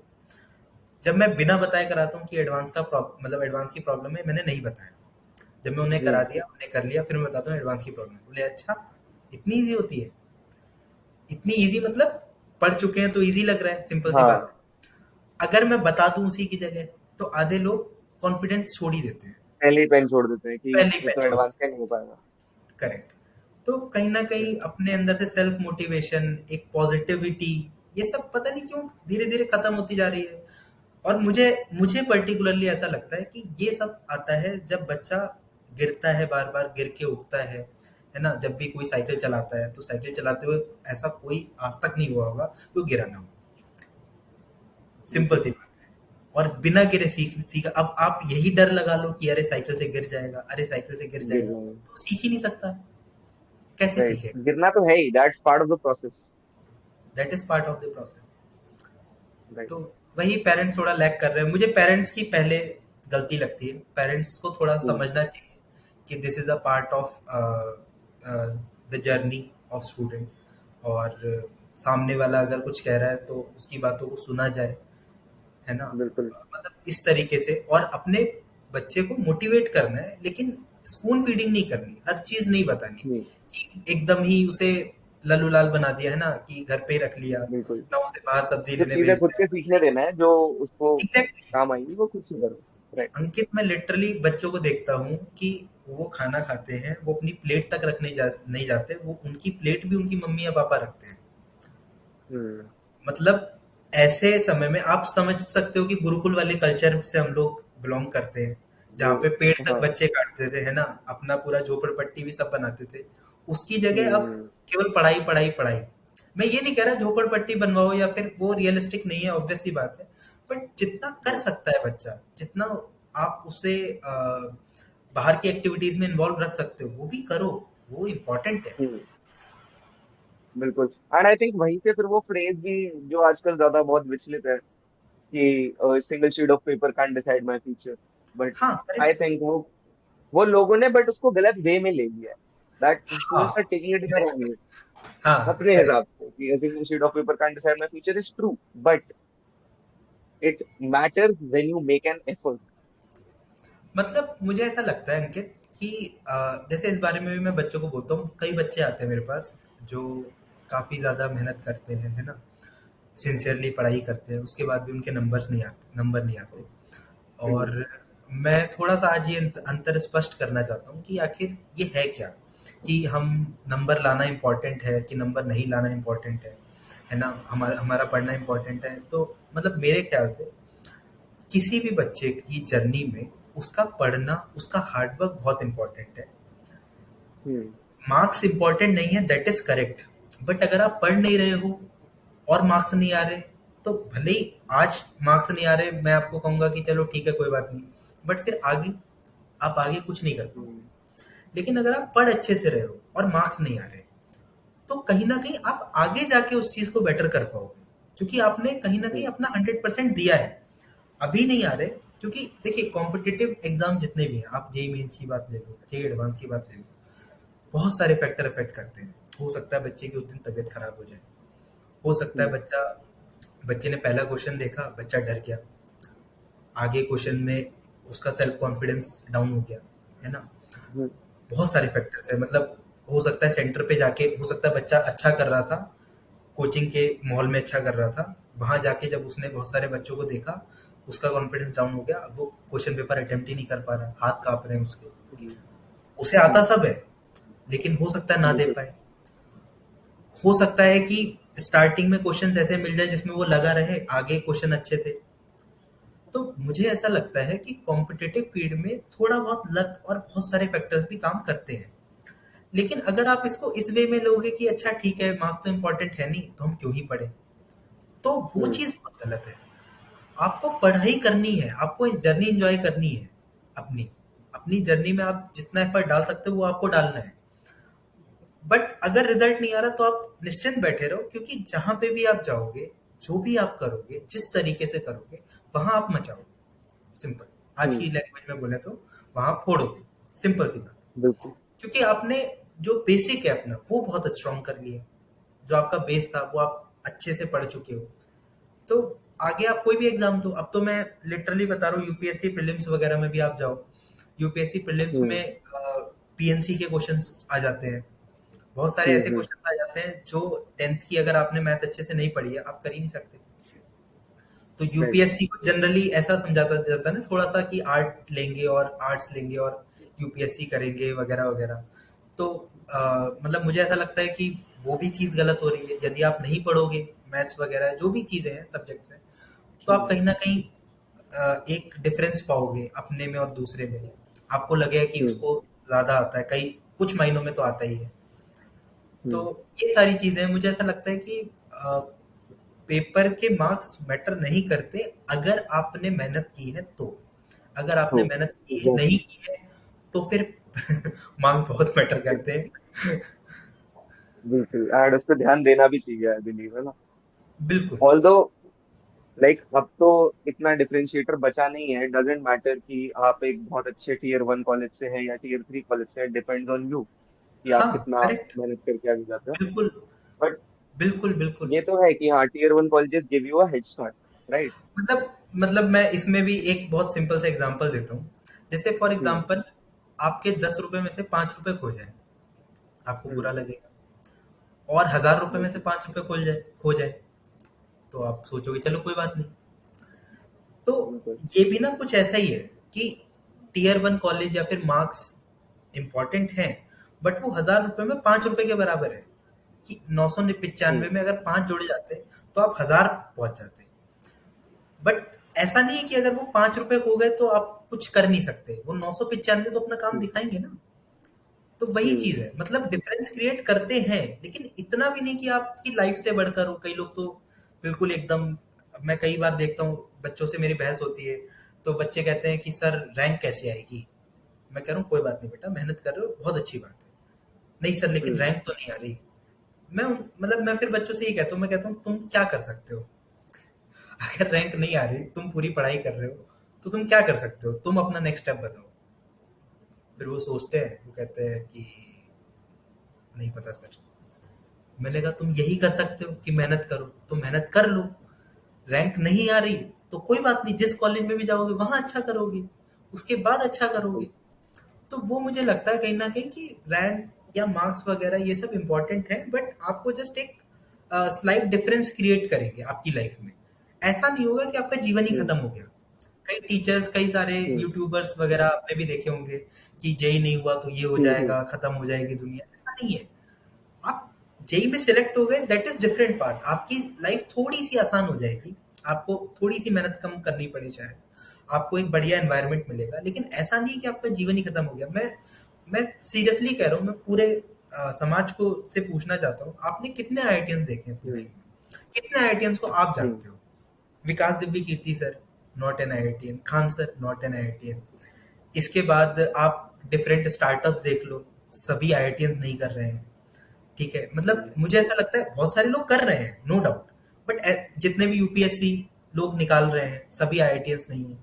Speaker 6: जब मैं बिना बताए कराता हूँ कि एडवांस का मतलब एडवांस की प्रॉब्लम है, मैंने नहीं बताया, जब मैं उन्हें करा दिया, उन्हें कर लिया, फिर मैं बताता हूँ एडवांस की प्रॉब्लम। बोले अच्छा, इतनी इजी होती है? इतनी इजी मतलब पढ़ चुके हैं तो इजी लग रहा है, सिंपल सी बात है। अगर मैं बता दूं उसी की जगह, तो आधे लोग कॉन्फिडेंस छोड़ ही देते हैं,
Speaker 5: पहले ही पेन छोड़ देते हैं कि
Speaker 6: पहले ही
Speaker 5: ये तो
Speaker 6: पेन छोड़,
Speaker 5: एडवांस का नहीं हो पाएगा।
Speaker 6: करेक्ट। तो कहीं ना कहीं अपने अंदर से सेल्फ मोटिवेशन, एक पॉजिटिविटी, ये सब पता नहीं क्यों धीरे धीरे खत्म होती जा रही है। और मुझे मुझे पर्टिकुलरली ऐसा लगता है कि ये सब आता है जब बच्चा गिरता है, बार बार गिर के उठता है ना। जब भी कोई साइकिल चलाता है तो साइकिल चलाते हुए ऐसा कोई आज तक नहीं हुआ होगा कि वो गिरा ना हो। सिंपल सी बात है। और बिना गिरे सीखा। अब आप यही डर लगा लो कि अरे साइकिल से गिर जाएगा, अरे साइकिल से गिर
Speaker 5: गिर
Speaker 6: जाएगा,
Speaker 5: जाएगा।
Speaker 6: तो सीख ही नहीं सकता। कैसे
Speaker 5: राइट,
Speaker 6: सीखे?
Speaker 5: गिरना तो है ही, that's part of the process.
Speaker 6: That is part of the process.
Speaker 5: Right.
Speaker 6: तो वही पेरेंट्स थोड़ा लैग कर रहे हैं। मुझे पेरेंट्स की पहले गलती लगती है। पेरेंट्स को थोड़ा समझना चाहिए कि this is a part of the journey of student. और सामने वाला अगर कुछ कह रहा है तो उसकी बातों को सुना जाए, है ना।
Speaker 5: बिल्कुल।
Speaker 6: मतलब इस तरीके से। और अपने बच्चे को मोटिवेट करना है, लेकिन स्पून फीडिंग नहीं करनी, हर चीज नहीं बतानी
Speaker 5: हम्म,
Speaker 6: कि एकदम ही उसे लल्लू लाल बना दिया, है ना, कि घर पे ही रख लिया,
Speaker 5: बिल्कुल।
Speaker 6: ना उसे बाहर सब्जी
Speaker 5: जो
Speaker 6: लेने
Speaker 5: चीजें
Speaker 6: भेज
Speaker 5: खुद
Speaker 6: दिया।
Speaker 5: से सीखने देना है, जो उसको
Speaker 6: एग्जैक्टली।
Speaker 5: काम आएंगी वो खुद से करो। राइट।
Speaker 6: अंकित, मैं लिटरली बच्चों को देखता हूँ कि वो खाना खाते हैं, वो अपनी प्लेट तक रखने नहीं जाते, वो उनकी प्लेट भी उनकी मम्मी या पापा रखते हैं।
Speaker 5: हम्म,
Speaker 6: मतलब ऐसे समय में आप समझ सकते हो कि गुरुकुल वाले कल्चर से हम लोग बिलोंग करते हैं, जहाँ पे पेड़ तक
Speaker 5: हाँ।
Speaker 6: बच्चे काटते थे, है ना, अपना पूरा झोपड़पट्टी भी सब बनाते थे। उसकी जगह अब
Speaker 5: हम्म,
Speaker 6: केवल पढ़ाई पढ़ाई पढ़ाई। मैं ये नहीं कह रहा झोपड़पट्टी बनवाओ, या फिर वो रियलिस्टिक नहीं है, ऑब्वियस सी बात है। बट जितना कर सकता है बच्चा, जितना आप उसे बाहर की एक्टिविटीज में इन्वॉल्व रख सकते हो, वो भी करो, वो इम्पोर्टेंट है।
Speaker 5: हम्म, बिल्कुल। एंड आई थिंक वहीं से फिर वो फ्रेज भी जो आजकल ज्यादा बहुत विचलित है कि single sheet of paper can decide my future, but
Speaker 6: हाँ,
Speaker 5: आई
Speaker 6: करेक्ट।
Speaker 5: थिंक वो लोगों ने बट उसको गलत वे में ले लिया है। दैट
Speaker 6: हाँ,
Speaker 5: students are taking it in the wrong way,
Speaker 6: हाँ,
Speaker 5: अपने
Speaker 6: करेक्ट।
Speaker 5: हिसाब से कि a single sheet of paper can't decide my future is true, but it matters when you make an effort.
Speaker 6: मतलब मुझे ऐसा लगता है अंकित कि जैसे इस बारे में भी मैं बच्चों को बोलता हूँ। कई बच्चे आते हैं मेरे पास जो काफी ज्यादा मेहनत करते हैं, है ना, सिंसियरली पढ़ाई करते हैं, उसके बाद भी उनके नंबर नहीं आते।
Speaker 5: हम्म,
Speaker 6: और मैं थोड़ा सा आज ये अंतर स्पष्ट करना चाहता हूँ कि आखिर ये है क्या, कि हम नंबर लाना इम्पोर्टेंट है कि नंबर नहीं लाना इम्पोर्टेंट है ना, हमारा हमारा पढ़ना इम्पोर्टेंट है। तो मतलब मेरे ख्याल से किसी भी बच्चे की जर्नी में उसका पढ़ना, उसका हार्डवर्क बहुत इम्पोर्टेंट है।
Speaker 5: हम्म,
Speaker 6: मार्क्स इम्पोर्टेंट नहीं है, दैट इज करेक्ट। बट अगर आप पढ़ नहीं रहे हो और मार्क्स नहीं आ रहे, तो भले ही आज मार्क्स नहीं आ रहे, मैं आपको कहूंगा कि चलो ठीक है, कोई बात नहीं, बट फिर आगे आप आगे कुछ नहीं कर पाओगे। लेकिन अगर आप पढ़ अच्छे से रहे हो और मार्क्स नहीं आ रहे, तो कहीं ना कहीं आप आगे जाके उस चीज को बेटर कर पाओगे, क्योंकि आपने कहीं ना कहीं अपना 100% दिया है। अभी नहीं आ रहे, क्योंकि देखिए कॉम्पिटिटिव एग्जाम जितने भी हैं, आप जेई मेंस की बात ले लो, जेई एडवांस की बात ले लो, बहुत सारे फैक्टर अफेक्ट करते हैं। हो सकता है बच्चे की उस दिन तबीयत खराब हो जाए, हो सकता है बच्चे ने पहला क्वेश्चन देखा, बच्चा डर गया, आगे क्वेश्चन में उसका सेल्फ कॉन्फिडेंस डाउन हो गया, है ना।
Speaker 5: हम्म,
Speaker 6: बहुत सारे फैक्टर्स है। मतलब हो सकता है सेंटर पे जाके, हो सकता है बच्चा अच्छा कर रहा था, कोचिंग के माहौल में अच्छा कर रहा था, वहां जाके जब उसने बहुत सारे बच्चों को देखा, उसका कॉन्फिडेंस डाउन हो गया, अब वो क्वेश्चन पेपर अटेम्प्ट ही नहीं कर पा रहा, हाथ कांप रहे हैं उसके।
Speaker 5: हम्म,
Speaker 6: उसे आता सब है, लेकिन हो सकता है ना दे
Speaker 5: बिल्कुल।
Speaker 6: पाए। हो सकता है कि स्टार्टिंग में क्वेश्चन ऐसे मिल जाए जिसमें वो लगा रहे, आगे क्वेश्चन अच्छे थे। तो मुझे ऐसा लगता है कि कॉम्पिटिटिव फील्ड में थोड़ा बहुत लक और बहुत सारे फैक्टर्स भी काम करते हैं। लेकिन अगर आप इसको इस वे में लोगे कि अच्छा ठीक है, मार्क्स तो इम्पोर्टेंट है नहीं, तो हम क्यों ही पढ़े, तो वो
Speaker 5: हम्म,
Speaker 6: चीज बहुत गलत है। आपको पढ़ाई करनी है, आपको जर्नी एंजॉय करनी है। अपनी अपनी जर्नी में आप जितना एफर्ट डाल सकते हो वो आपको डालना है। बट अगर रिजल्ट नहीं आ रहा, तो आप निश्चिंत बैठे रहो, क्योंकि जहां पे भी आप जाओगे, जो भी आप करोगे, जिस तरीके से करोगे, वहां आप मचाओगे। सिंपल, आज
Speaker 5: हम्म,
Speaker 6: की लैंग्वेज में बोले तो वहां फोड़ोगे। सिंपल सी बात।
Speaker 5: बिल्कुल।
Speaker 6: क्योंकि आपने जो बेसिक है अपना, वो बहुत स्ट्रांग कर लिया। जो आपका बेस था वो आप अच्छे से पढ़ चुके हो, तो आगे आप कोई भी एग्जाम दो। अब तो मैं लिटरली बता रहा हूँ, यूपीएससी प्रीलिम्स वगैरह में भी आप जाओ, यूपीएससी प्रीलिम्स
Speaker 5: हम्म,
Speaker 6: में पीएनसी के क्वेश्चंस आ जाते हैं। बहुत सारे
Speaker 5: हम्म,
Speaker 6: ऐसे क्वेश्चंस आ जाते हैं जो 10th की अगर आपने मैथ अच्छे से नहीं पढ़ी है, आप कर ही नहीं सकते। तो
Speaker 5: राइट।
Speaker 6: यूपीएससी को जनरली ऐसा समझाता जाता है ना थोड़ा सा, कि आर्ट लेंगे और आर्ट्स लेंगे और यूपीएससी करेंगे वगैरह वगैरह। तो मतलब मुझे ऐसा लगता है कि वो भी चीज़ गलत हो रही है। यदि आप नहीं पढ़ोगे मैथ्स वगैरह जो भी चीज़ें हैं सब्जेक्ट्स हैं, तो आप कहीं ना कहीं एक डिफरेंस पाओगे अपने में और दूसरे में। आपको लगेगा कि उसको ज़्यादा आता है, कई कुछ महीनों में तो आता ही है। तो ये सारी चीज़ें हैं। मुझे ऐसा लगता है कि पेपर के मार्क्स मैटर नहीं करते अगर आपने मेहनत की है तो। अगर आपने मेहनत नहीं की है तो फिर मार्क्स बहुत मैटर करते हैं।
Speaker 5: बिल्कुल, एंड उस पर ध्यान देना भी चाहिए, आई बिलीव, है ना?
Speaker 6: बिल्कुल।
Speaker 5: ऑल्दो लाइक अब तो इतना डिफरेंशिएटर बचा नहीं है, डजेंट मैटर कि आप एक बहुत अच्छे टियर 1 कॉलेज से हैं या टियर 3 कॉलेज से हैं, डिपेंड्स ऑन यू कि आप
Speaker 6: हाँ,
Speaker 5: कितना
Speaker 6: करेक्ट।
Speaker 5: मेहनत करके आगे जाते हो।
Speaker 6: बिल्कुल,
Speaker 5: बट
Speaker 6: बिल्कुल, बिल्कुल।
Speaker 5: ये तो है कि हाँ, tier 1 colleges give you a head start, right?
Speaker 6: मतलब मैं इसमें भी एक बहुत सिंपल सा एग्जांपल देता हूँ। जैसे फॉर
Speaker 5: हम्म।
Speaker 6: एग्जांपल आपके 10 रुपए में से 5 रुपए खो जाए, आपको बुरा
Speaker 5: हम्म।
Speaker 6: लगेगा। और 1000 रुपए में से
Speaker 5: बिल्कुल।
Speaker 6: 5 रुपए खो जाए तो आप सोचोगे चलो कोई बात नहीं। तो
Speaker 5: बिल्कुल।
Speaker 6: ये भी ना कुछ ऐसा ही है कि टियर 1 कॉलेज या फिर मार्क्स इम्पोर्टेंट है, बट वो 1000 रुपए में 5 रुपए के बराबर है। कि 995 में अगर 5 जोड़े जाते तो आप 1000 पहुंच जाते। बट ऐसा नहीं है कि अगर वो 5 रुपए खो गए तो आप कुछ कर नहीं सकते, वो 995 तो अपना काम दिखाएंगे ना। तो वही चीज है, मतलब डिफरेंस क्रिएट करते हैं लेकिन इतना भी नहीं कि आपकी लाइफ से बढ़कर हो। कई लोग तो बिल्कुल एकदम, मैं कई बार देखता हूँ बच्चों से मेरी बहस होती है, तो बच्चे कहते हैं कि सर रैंक कैसे आएगी। मैं कह रहा हूँ कोई बात नहीं बेटा, मेहनत कर रहे हो बहुत अच्छी बात है। नहीं सर लेकिन रैंक तो नहीं आ रही। मतलब मैं फिर बच्चों से ये कहता हूँ, मैं कहता हूँ तुम क्या कर सकते हो। अगर रैंक नहीं आ रही, तुम पूरी पढ़ाई कर रहे हो, तो तुम क्या कर सकते हो, तुम अपना नेक्स्ट स्टेप बताओ। फिर वो सोचते हैं, वो कहते हैं कि नहीं पता सर। मैंने कहा तुम यही कर सकते हो कि मेहनत करो, तो मेहनत कर लो। रैंक नहीं आ रही तो कोई बात नहीं, जिस कॉलेज में भी जाओगे वहां अच्छा करोगे, उसके बाद अच्छा करोगे। तो वो मुझे लगता है कहीं ना कहीं कि रैंक या मार्क्स वगैरह ये सब इम्पोर्टेंट है, बट आपको जस्ट एक स्लाइट डिफरेंस क्रिएट करेंगे आपकी लाइफ में। ऐसा नहीं होगा कि आपका जीवन ही खत्म हो गया। कई टीचर्स, कई सारे यूट्यूबर्स वगैरह आपने भी देखे होंगे कि जेई नहीं हुआ तो ये हो जाएगा, खत्म हो जाएगी दुनिया। ऐसा नहीं है। आप जेई में सिलेक्ट हो गए, दैट इज डिफरेंट पाथ। आपकी लाइफ थोड़ी सी आसान हो जाएगी, आपको थोड़ी सी मेहनत कम करनी पड़े, शायद आपको एक बढ़िया एनवायरनमेंट मिलेगा, लेकिन ऐसा नहीं कि आपका जीवन ही खत्म हो गया। मैं सीरियसली कह रहा हूँ, मैं पूरे समाज को से पूछना चाहता हूँ, आपने कितने आईआईटियंस देखे हैं अपनी लाइफ में? कितने आईआईटियंस को आप जानते हो? Vikas Divya Kirti sir not an IITian, Khan sir not an IITian. इसके बाद आप डिफरेंट स्टार्टअप्स देख लो, सभी आईआईटियंस नहीं कर रहे हैं। ठीक है, मतलब मुझे ऐसा लगता है बहुत सारे लोग कर रहे हैं, नो डाउट, बट जितने भी यूपीएससी लोग निकाल रहे हैं सभी आईआईटियंस नहीं है।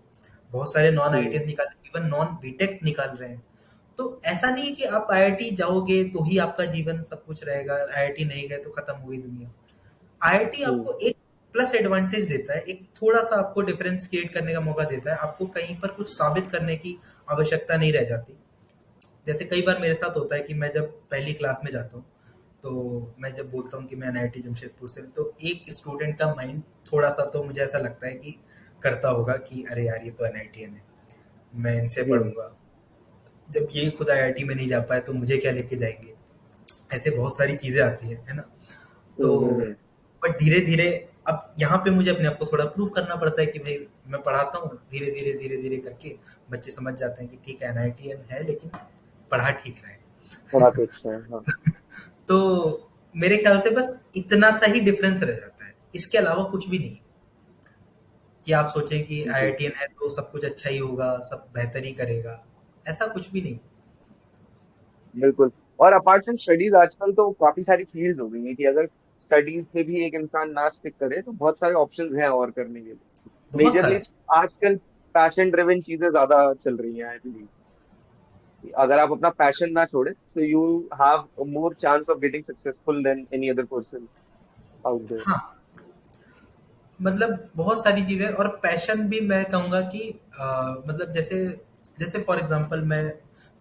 Speaker 6: बहुत सारे नॉन आईआईटियंस निकाल, इवन नॉन बीटेक निकाल रहे हैं। तो ऐसा नहीं है कि आप आईआईटी जाओगे तो ही आपका जीवन सब कुछ रहेगा, आईआईटी नहीं गए तो खत्म हो गई दुनिया। आईआईटी आपको एक प्लस एडवांटेज देता है, एक थोड़ा सा आपको डिफरेंस क्रिएट करने का मौका देता है। आपको कहीं पर कुछ साबित करने की आवश्यकता नहीं रह जाती। जैसे कई बार मेरे साथ होता है कि मैं जब पहली क्लास में जाता हूँ, तो मैं जब बोलता हूँ कि मैं एनआईटी जमशेदपुर से हूँ, तो एक स्टूडेंट का माइंड थोड़ा सा तो मुझे ऐसा लगता है कि करता होगा कि अरे यार ये तो एनआईटीएन है, मैं इनसे पढ़ूंगा। जब ये खुद आईआईटी में नहीं जा पाए तो मुझे क्या लेके जाएंगे। ऐसे बहुत सारी चीजें आती है ना। तो बट धीरे धीरे अब यहाँ पे मुझे अपने आप को थोड़ा प्रूव करना पड़ता है कि भाई मैं पढ़ाता हूँ, धीरे धीरे करके बच्चे समझ जाते हैं कि ठीक है एनआईटीएन है लेकिन पढ़ा ठीक रहा है।
Speaker 5: पढ़ा तो अच्छा है, हाँ।
Speaker 6: तो मेरे ख्याल से बस इतना सा ही डिफरेंस रह जाता है, इसके अलावा कुछ भी नहीं। कि आप सोचें कि आईआईटीएन है तो सब कुछ अच्छा ही होगा, सब बेहतर ही करेगा, ऐसा कुछ भी नहीं।
Speaker 5: बिल्कुल। और अपार्ट फ्रॉम स्टडीज आजकल तो काफी सारी फील्ड्स हो गई हैं कि अगर स्टडीज पे भी एक इंसान ना स्टिक करे तो बहुत सारे ऑप्शंस हैं और करने के लिए।
Speaker 6: बहुत
Speaker 5: मेजरली
Speaker 6: सारे।
Speaker 5: आजकल पैशन ड्रिवन चीजें ज्यादा चल रही हैं, आई बिलीव। अगर आप अपना पैशन ना छोड़े तो you have more chance of getting successful than any other person out there.
Speaker 6: हाँ, मतलब बहुत सारी चीजें। और पैशन भी मैं कहूँगा कि मतलब जैसे जैसे फॉर एग्जांपल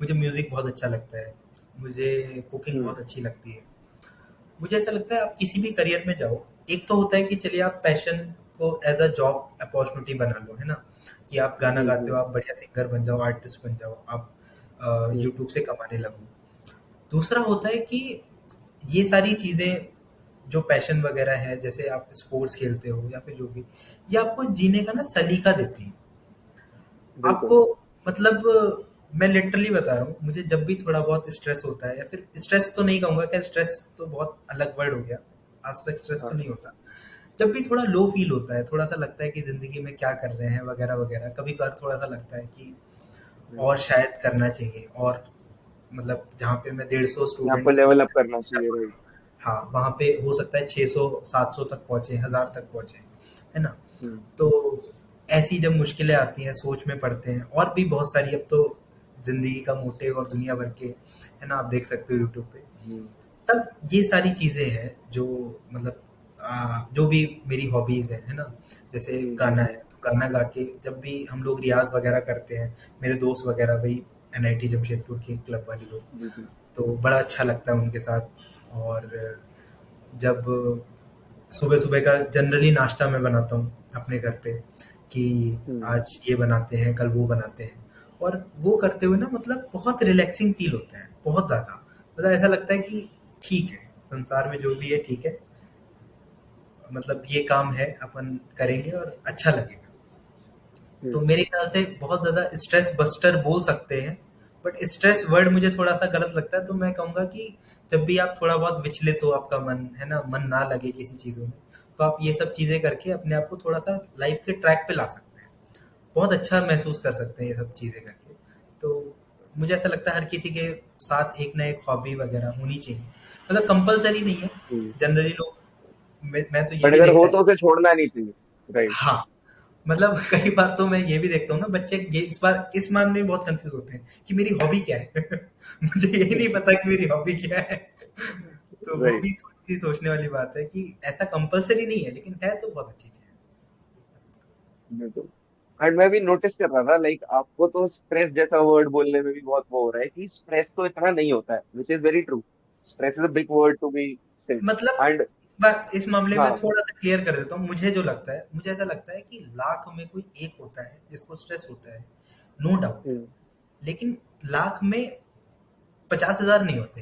Speaker 6: मुझे म्यूजिक बहुत अच्छा लगता है, मुझे कुकिंग बहुत अच्छी लगती है। मुझे ऐसा लगता है आप किसी भी करियर में जाओ, एक तो होता है कि चलिए आप पैशन को एज अ जॉब अपॉर्चुनिटी बना लो, है ना। कि आप गाना गाते हो, आप बढ़िया सिंगर बन जाओ, आर्टिस्ट बन जाओ, आप यूट्यूब से कमाने लगो। दूसरा होता है कि ये सारी चीजें जो पैशन वगैरह है, जैसे आप स्पोर्ट्स खेलते हो या फिर जो भी, ये आपको जीने का ना सलीका देती है आपको।
Speaker 5: बिल्कुल।
Speaker 6: मतलब मैं लिटरली बता रहा हूँ, मुझे जब भी थोड़ा बहुत स्ट्रेस होता है, या फिर स्ट्रेस तो नहीं कहूंगा, क्या स्ट्रेस तो बहुत अलग वर्ड हो गया, आज तक स्ट्रेस तो
Speaker 5: हाँ।
Speaker 6: नहीं होता। जब भी थोड़ा लो फील होता है, थोड़ा सा लगता है कि जिंदगी में क्या कर रहे हैं वगैरह वगैरह, कभी कभार थोड़ा सा लगता है कि
Speaker 5: हम्म।
Speaker 6: और शायद करना चाहिए, और मतलब जहाँ पे मैं 150
Speaker 5: यहाँ पर
Speaker 6: स्टूडेंट्स,
Speaker 5: लेवल अप करना चाहिए, राइट।
Speaker 6: हाँ वहाँ पे हो सकता है 600 700 तक पहुंचे, 1000 तक पहुंचे, है ना।
Speaker 5: हम्म।
Speaker 6: तो ऐसी जब मुश्किलें आती हैं, सोच में पड़ते हैं, और भी बहुत सारी, अब तो जिंदगी का मोटिव और दुनिया भर के, है ना, आप देख सकते हो यूट्यूब पे।
Speaker 5: हम्म।
Speaker 6: तब ये सारी चीजें हैं जो मतलब जो भी मेरी हॉबीज है ना, जैसे गाना है, तो गाना गा के जब भी हम लोग रियाज वगैरह करते हैं, मेरे दोस्त वगैरह वही एनआईटी जमशेदपुर के क्लब वाले लोग,
Speaker 5: हम्म।
Speaker 6: तो बड़ा अच्छा लगता है उनके साथ। और जब सुबह सुबह का जनरली नाश्ता मैं बनाता हूँ अपने घर पे, कि
Speaker 5: हम्म।
Speaker 6: आज ये बनाते हैं, कल वो बनाते हैं, और वो करते हुए ना मतलब बहुत रिलैक्सिंग फील होता है, बहुत ज्यादा। मतलब ऐसा लगता है कि ठीक है, संसार में जो भी है ठीक है, मतलब ये काम है, अपन करेंगे और अच्छा लगेगा। तो
Speaker 5: हम्म।
Speaker 6: मेरे ख्याल से बहुत ज्यादा स्ट्रेस बस्टर बोल सकते हैं, बट स्ट्रेस वर्ड मुझे थोड़ा सा गलत लगता है। तो मैं कहूंगा कि जब भी आप थोड़ा बहुत विचलित हो, आपका मन है ना, मन ना लगे किसी चीजों में, तो आप ये सब चीजें करके अपने आप को थोड़ा सा लाइफ के ट्रैक पे ला सकते हैं, बहुत अच्छा महसूस कर सकते हैं ये सब चीजें करके। तो मुझे ऐसा लगता है हर किसी के साथ एक ना एक हॉबी वगैरह होनी चाहिए, मतलब कंपलसरी नहीं है।
Speaker 5: हम्म।
Speaker 6: जनरली लोग, मैं तो ये
Speaker 5: बट
Speaker 6: भी
Speaker 5: अगर हो
Speaker 6: देखा है।
Speaker 5: तो उसे छोड़ना नहीं चाहिए, राइट।
Speaker 6: हाँ, मतलब कई बार तो मैं ये भी देखता हूँ ना, बच्चे ये इस मामले में बहुत कंफ्यूज होते हैं कि मेरी हॉबी क्या है। मुझे यही नहीं पता कि मेरी हॉबी क्या है। तो वो
Speaker 5: राइट।
Speaker 6: भी थोड़ी सी सोचने वाली बात है कि ऐसा कंपलसरी नहीं है, लेकिन है तो बहुत अच्छी चीज है।
Speaker 5: बिल्कुल। एंड मैं भी नोटिस कर रहा था, लाइक आपको तो स्ट्रेस जैसा वर्ड बोलने में भी बहुत वो हो रहा है कि स्ट्रेस तो इतना नहीं होता है, which is very true. Stress is a big word to be said.
Speaker 6: मतलब
Speaker 5: एंड
Speaker 6: इस मामले में
Speaker 5: हाँ।
Speaker 6: थोड़ा सा क्लियर कर देता हूँ। मुझे जो लगता है, मुझे ऐसा लगता है कि लाख में कोई एक होता है जिसको स्ट्रेस होता है, नो डाउट।
Speaker 5: हम्म।
Speaker 6: लेकिन लाख में 50,000 नहीं होते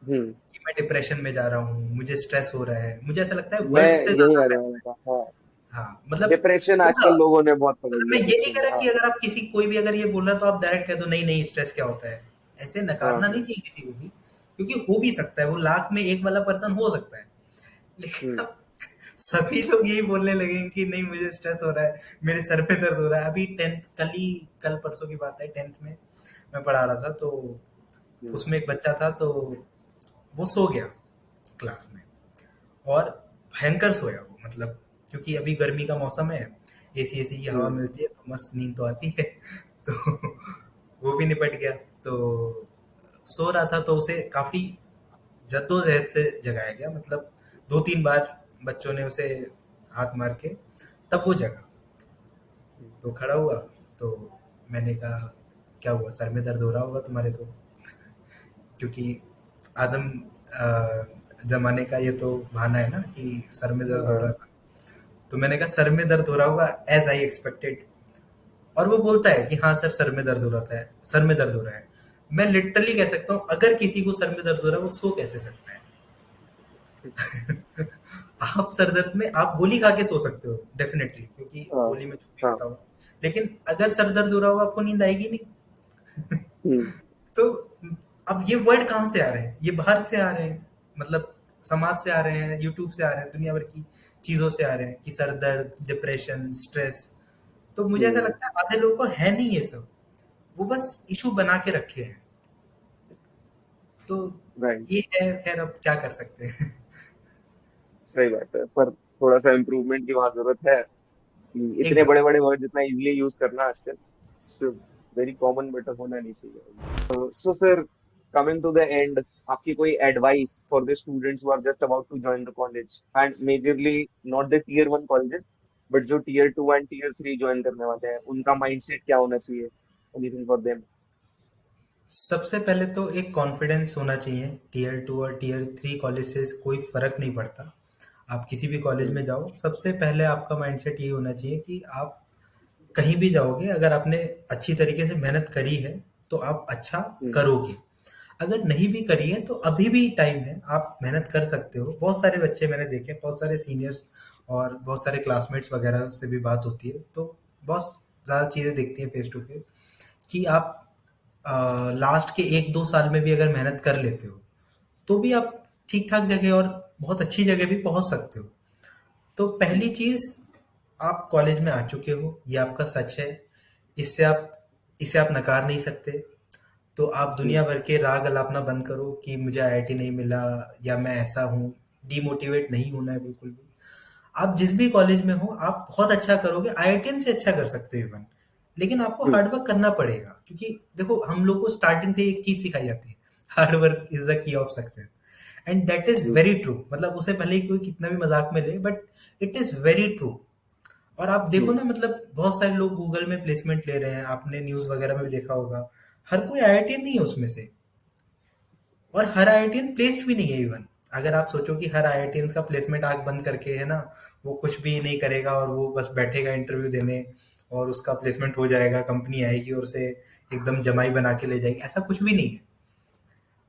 Speaker 5: हम्म।
Speaker 6: कि मैं डिप्रेशन में जा रहा हूँ, मुझे स्ट्रेस हो रहा है। मुझे ऐसा लगता है
Speaker 5: मैं
Speaker 6: वर्ड से
Speaker 5: यही
Speaker 6: ज्यादा
Speaker 5: कहने
Speaker 6: है।
Speaker 5: वाला था, हाँ।
Speaker 6: हाँ मतलब
Speaker 5: डिप्रेशन
Speaker 6: होगा।
Speaker 5: आजकल लोगों ने बहुत पकड़
Speaker 6: मतलब मैं
Speaker 5: लिया
Speaker 6: ये नहीं
Speaker 5: सच्ची
Speaker 6: कह
Speaker 5: में,
Speaker 6: रहा
Speaker 5: हाँ।
Speaker 6: कि अगर आप किसी, कोई भी अगर ये बोल रहा है तो आप डायरेक्ट कह दो नहीं नहीं स्ट्रेस क्या होता है, ऐसे
Speaker 5: हाँ।
Speaker 6: नकारना नहीं
Speaker 5: हाँ।
Speaker 6: चाहिए किसी को भी, क्योंकि हो भी सकता है, वो लाख में एक वाला पर्सन हो सकता है। लेकिन
Speaker 5: हम्म।
Speaker 6: अब सभी लोग यही बोलने लगे कि नहीं मुझे स्ट्रेस हो रहा है, मेरे सर पे दर्द हो रहा है। अभी टेंथ, कल परसों की बात है, टेंथ में मैं पढ़ा रहा था, तो
Speaker 5: हम्म।
Speaker 6: उसमें एक बच्चा था, तो वो सो गया क्लास में, और भयंकर सोया वो, मतलब क्योंकि अभी गर्मी का मौसम है, एसी एसी की हवा
Speaker 5: हम्म।
Speaker 6: मिलती है तो मस्त नींद तो आती है। तो वो भी निपट गया। तो सो रहा था, तो उसे काफी जद्दोजहद से जगाया गया, मतलब 2-3 बार बच्चों ने उसे हाथ मार के, तब वो जगा। तो खड़ा हुआ, तो मैंने कहा क्या हुआ, सर में दर्द हो रहा होगा तुम्हारे तो, क्योंकि आदम जमाने का ये तो बहाना है ना कि सर में दर्द हो रहा
Speaker 5: हाँ।
Speaker 6: था। तो मैंने कहा सर में दर्द हो रहा होगा, एज आई एक्सपेक्टेड। और वो बोलता है कि हाँ सर सर में दर्द हो रहा था, सर में दर्द हो रहा है। मैं लिटरली कह सकता हूँ, अगर किसी को सर में दर्द हो रहा है वो सो कैसे सकता है। आप सर दर्द में आप गोली खा के सो सकते हो डेफिनेटली, क्योंकि
Speaker 5: हाँ।
Speaker 6: गोली में जो भी
Speaker 5: हाँ।
Speaker 6: होता हो, लेकिन अगर सर दर्द हो रहा होगा आपको नींद आएगी नहीं।
Speaker 5: हम्म।
Speaker 6: तो अब ये वर्ड कहाँ से आ रहे हैं, ये बाहर से आ रहे हैं, मतलब समाज से आ रहे हैं, यूट्यूब से आ रहे हैं, दुनिया भर की चीजों से आ रहे हैं कि सर दर्द, डिप्रेशन, स्ट्रेस। तो मुझे ऐसा
Speaker 5: हम्म।
Speaker 6: लगता है आधे लोगों को है नहीं ये सब, वो बस इशू बना के रखे हैं। तो
Speaker 5: राइट।
Speaker 6: ये है, खैर अब क्या कर सकते हैं।
Speaker 5: सही बात है, पर थोड़ा सा इम्प्रूवमेंट की वहाँ जरूरत है कि इतने
Speaker 6: एकदम।
Speaker 5: बड़े बड़े वर्ड इतना इजीली यूज करना आजकल वेरी कॉमन, बट होना नहीं चाहिए। So sir, coming to the end, आपकी कोई advice for the students who are just about to join the college and majorly not the tier 1 colleges but जो tier 2 and tier 3 join करने वाले हैं, उनका mindset क्या होना चाहिए? Anything for them?
Speaker 6: सबसे पहले तो एक कॉन्फिडेंस होना चाहिए। टीयर 2 और टीयर 3 कॉलेज से कोई फर्क नहीं पड़ता, आप किसी भी कॉलेज
Speaker 5: हम्म।
Speaker 6: में जाओ, सबसे पहले आपका माइंडसेट ये होना चाहिए कि आप कहीं भी जाओगे, अगर आपने अच्छी तरीके से मेहनत करी है तो आप अच्छा
Speaker 5: हम्म।
Speaker 6: करोगे। अगर नहीं भी करी है तो अभी भी टाइम है, आप मेहनत कर सकते हो। बहुत सारे बच्चे मैंने देखे, बहुत सारे सीनियर्स और बहुत सारे क्लासमेट्स वगैरह से भी बात होती है, तो बहुत ज़्यादा चीज़ें देखती हैं फेस टू फेस कि आप लास्ट के 1-2 साल में भी अगर मेहनत कर लेते हो तो भी आप ठीक ठाक जगह और बहुत अच्छी जगह भी पहुंच सकते हो। तो पहली चीज, आप कॉलेज में आ चुके हो, ये आपका सच है, इससे आप इसे आप नकार नहीं सकते। तो आप दुनिया भर के राग अलापना बंद करो कि मुझे आईआईटी नहीं मिला या मैं ऐसा हूँ, डीमोटिवेट नहीं होना है बिल्कुल भी। आप जिस भी कॉलेज में हो आप बहुत अच्छा करोगे, आईआईटीएन से अच्छा कर सकते हो इवन, लेकिन आपको हार्ड वर्क करना पड़ेगा। क्योंकि देखो, हम लोग को स्टार्टिंग से एक चीज सिखाई जाती है, hard work is the key of success, and that is very true. मतलब उसे भले ही कोई कितना भी मजाक में ले, but it is very true. और आप देखो ना, मतलब बहुत सारे लोग गूगल में प्लेसमेंट ले रहे हैं, आपने न्यूज वगैरह में भी देखा होगा, हर कोई आईआईटीएन नहीं है उसमें से, और हर आईआईटीएन प्लेस्ड भी नहीं है इवन। अगर आप सोचो कि हर आईआईटीएन का प्लेसमेंट आंख बंद करके है ना, वो कुछ भी नहीं करेगा और वो बस बैठेगा इंटरव्यू देने और उसका प्लेसमेंट हो जाएगा, कंपनी आएगी और उसे एकदम जमाई बना के ले जाएगी, ऐसा कुछ भी नहीं है।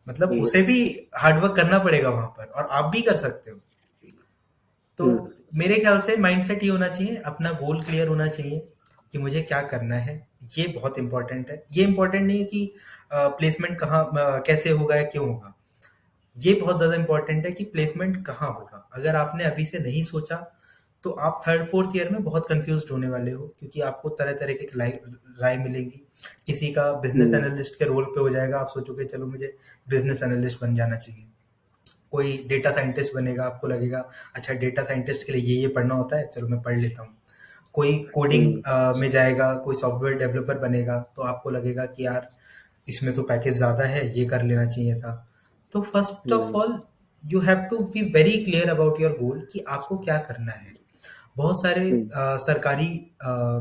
Speaker 6: मतलब उसे भी हार्डवर्क करना पड़ेगा वहां पर, और आप भी कर सकते हो। तो मेरे ख्याल से माइंडसेट ये होना चाहिए, अपना गोल क्लियर होना चाहिए कि मुझे क्या करना है। ये बहुत इंपॉर्टेंट है। ये इंपॉर्टेंट नहीं है कि प्लेसमेंट कहाँ कैसे होगा या क्यों होगा, ये बहुत ज्यादा इंपॉर्टेंट है कि प्लेसमेंट कहाँ होगा। अगर आपने अभी से नहीं सोचा तो आप थर्ड फोर्थ ईयर में बहुत कंफ्यूज होने वाले हो, क्योंकि आपको तरह तरह के राय मिलेंगी। किसी का बिजनेस एनालिस्ट के रोल पे हो जाएगा, आप सोचोगे चलो मुझे बिजनेस एनालिस्ट बन जाना चाहिए। कोई डेटा साइंटिस्ट बनेगा, आपको लगेगा अच्छा डेटा साइंटिस्ट के लिए ये पढ़ना होता है, चलो मैं पढ़ लेता हूँ। कोई कोडिंग में जाएगा, कोई सॉफ्टवेयर डेवलपर बनेगा, तो आपको लगेगा कि यार इसमें तो पैकेज ज्यादा है, ये कर लेना चाहिए था। तो first of all you have to be very clear about your goal कि आपको क्या करना है। बहुत सारे सरकारी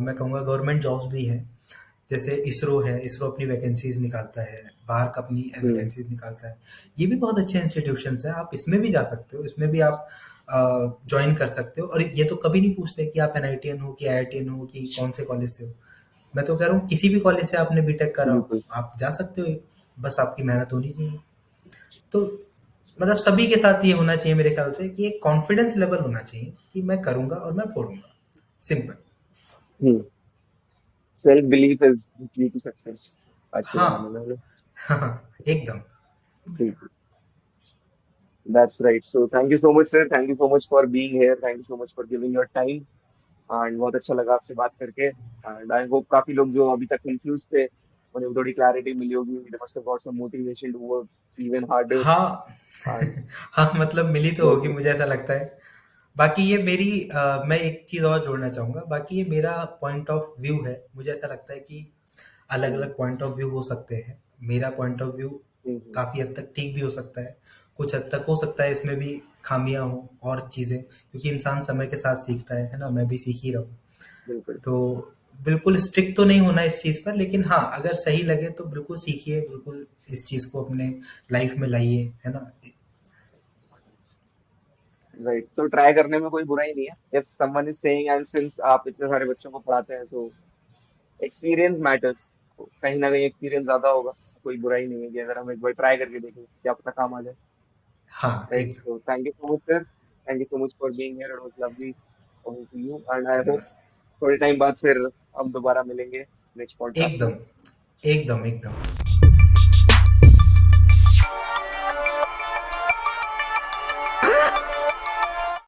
Speaker 6: मैं कहूँगा गवर्नमेंट जॉब्स भी हैं, जैसे इसरो है, इसरो अपनी वैकेंसीज निकालता है, बाहर का अपनी वैकेंसीज निकालता है। ये भी बहुत अच्छे इंस्टीट्यूशंस हैं, आप इसमें भी जा सकते हो, इसमें भी आप ज्वाइन कर सकते हो। और ये तो कभी नहीं पूछते कि आप एनआईटीएन हो कि आईआईटीएन हो कि कौन से कॉलेज से हो। मैं तो कह रहा हूँ किसी भी कॉलेज से आपने बीटेक करा हो आप जा सकते हो, बस आपकी मेहनत होनी चाहिए। तो मतलब सभी के साथ ये होना चाहिए मेरे ख्याल से कि एक कॉन्फिडेंस लेवल होना चाहिए कि मैं करूंगा और मैं फोड़ूंगा, सिंपल।
Speaker 5: सेल्फ बिलीफ इज की टू सक्सेस आज के
Speaker 6: हाँ
Speaker 5: जमाने में।
Speaker 6: हाँ, एकदम।
Speaker 5: That's right. So thank you so much, sir. Thank you so much for being here. Thank you so much for giving your time. And बहुत अच्छा लगा आपसे बात करके. And I hope काफी लोग जो अभी तक confused थे, उन्हें थोड़ी clarity मिली होगी. They must have got some motivation to work even harder.
Speaker 6: हाँ
Speaker 5: And
Speaker 6: हाँ, मतलब मिली तो होगी, मुझे ऐसा लगता है। बाकी ये मेरी मैं एक चीज और जोड़ना चाहूंगा, बाकी ये मेरा पॉइंट ऑफ व्यू है। मुझे ऐसा लगता है कि अलग अलग पॉइंट ऑफ व्यू हो सकते हैं। मेरा पॉइंट ऑफ व्यू काफी हद तक ठीक भी हो सकता है, कुछ हद तक हो सकता है इसमें भी खामियां हो और चीजें, क्योंकि इंसान समय के साथ सीखता है ना, मैं भी सीख ही रहा हूँ।
Speaker 5: बिल्कुल
Speaker 6: तो बिल्कुल स्ट्रिक्ट तो नहीं होना इस चीज पर, लेकिन हाँ अगर सही लगे तो बिल्कुल सीखिए, बिल्कुल इस चीज को अपने लाइफ में लाइए, है ना।
Speaker 5: राइट। तो ट्राई करने में कोई बुराई नहीं है। If someone is saying and since आप इतने सारे बच्चों को पढ़ाते हैं, so एक्सपीरियंस मैटर्स। कहीं ना कहीं एक्सपीरियंस ज्यादा होगा, कोई बुराई नहीं है कि अगर हम एक बार ट्राई करके देखें क्या पता काम आ जाए।
Speaker 6: हाँ
Speaker 5: राइट।
Speaker 6: एकदम
Speaker 5: so thank you so much sir, thank you so much for being here. It was lovely talking to you and I hope थोड़े टाइम बाद फिर हम दोबारा मिलेंगे नेक्स्ट पॉडकास्ट में।
Speaker 6: एकदम एकदम एकदम।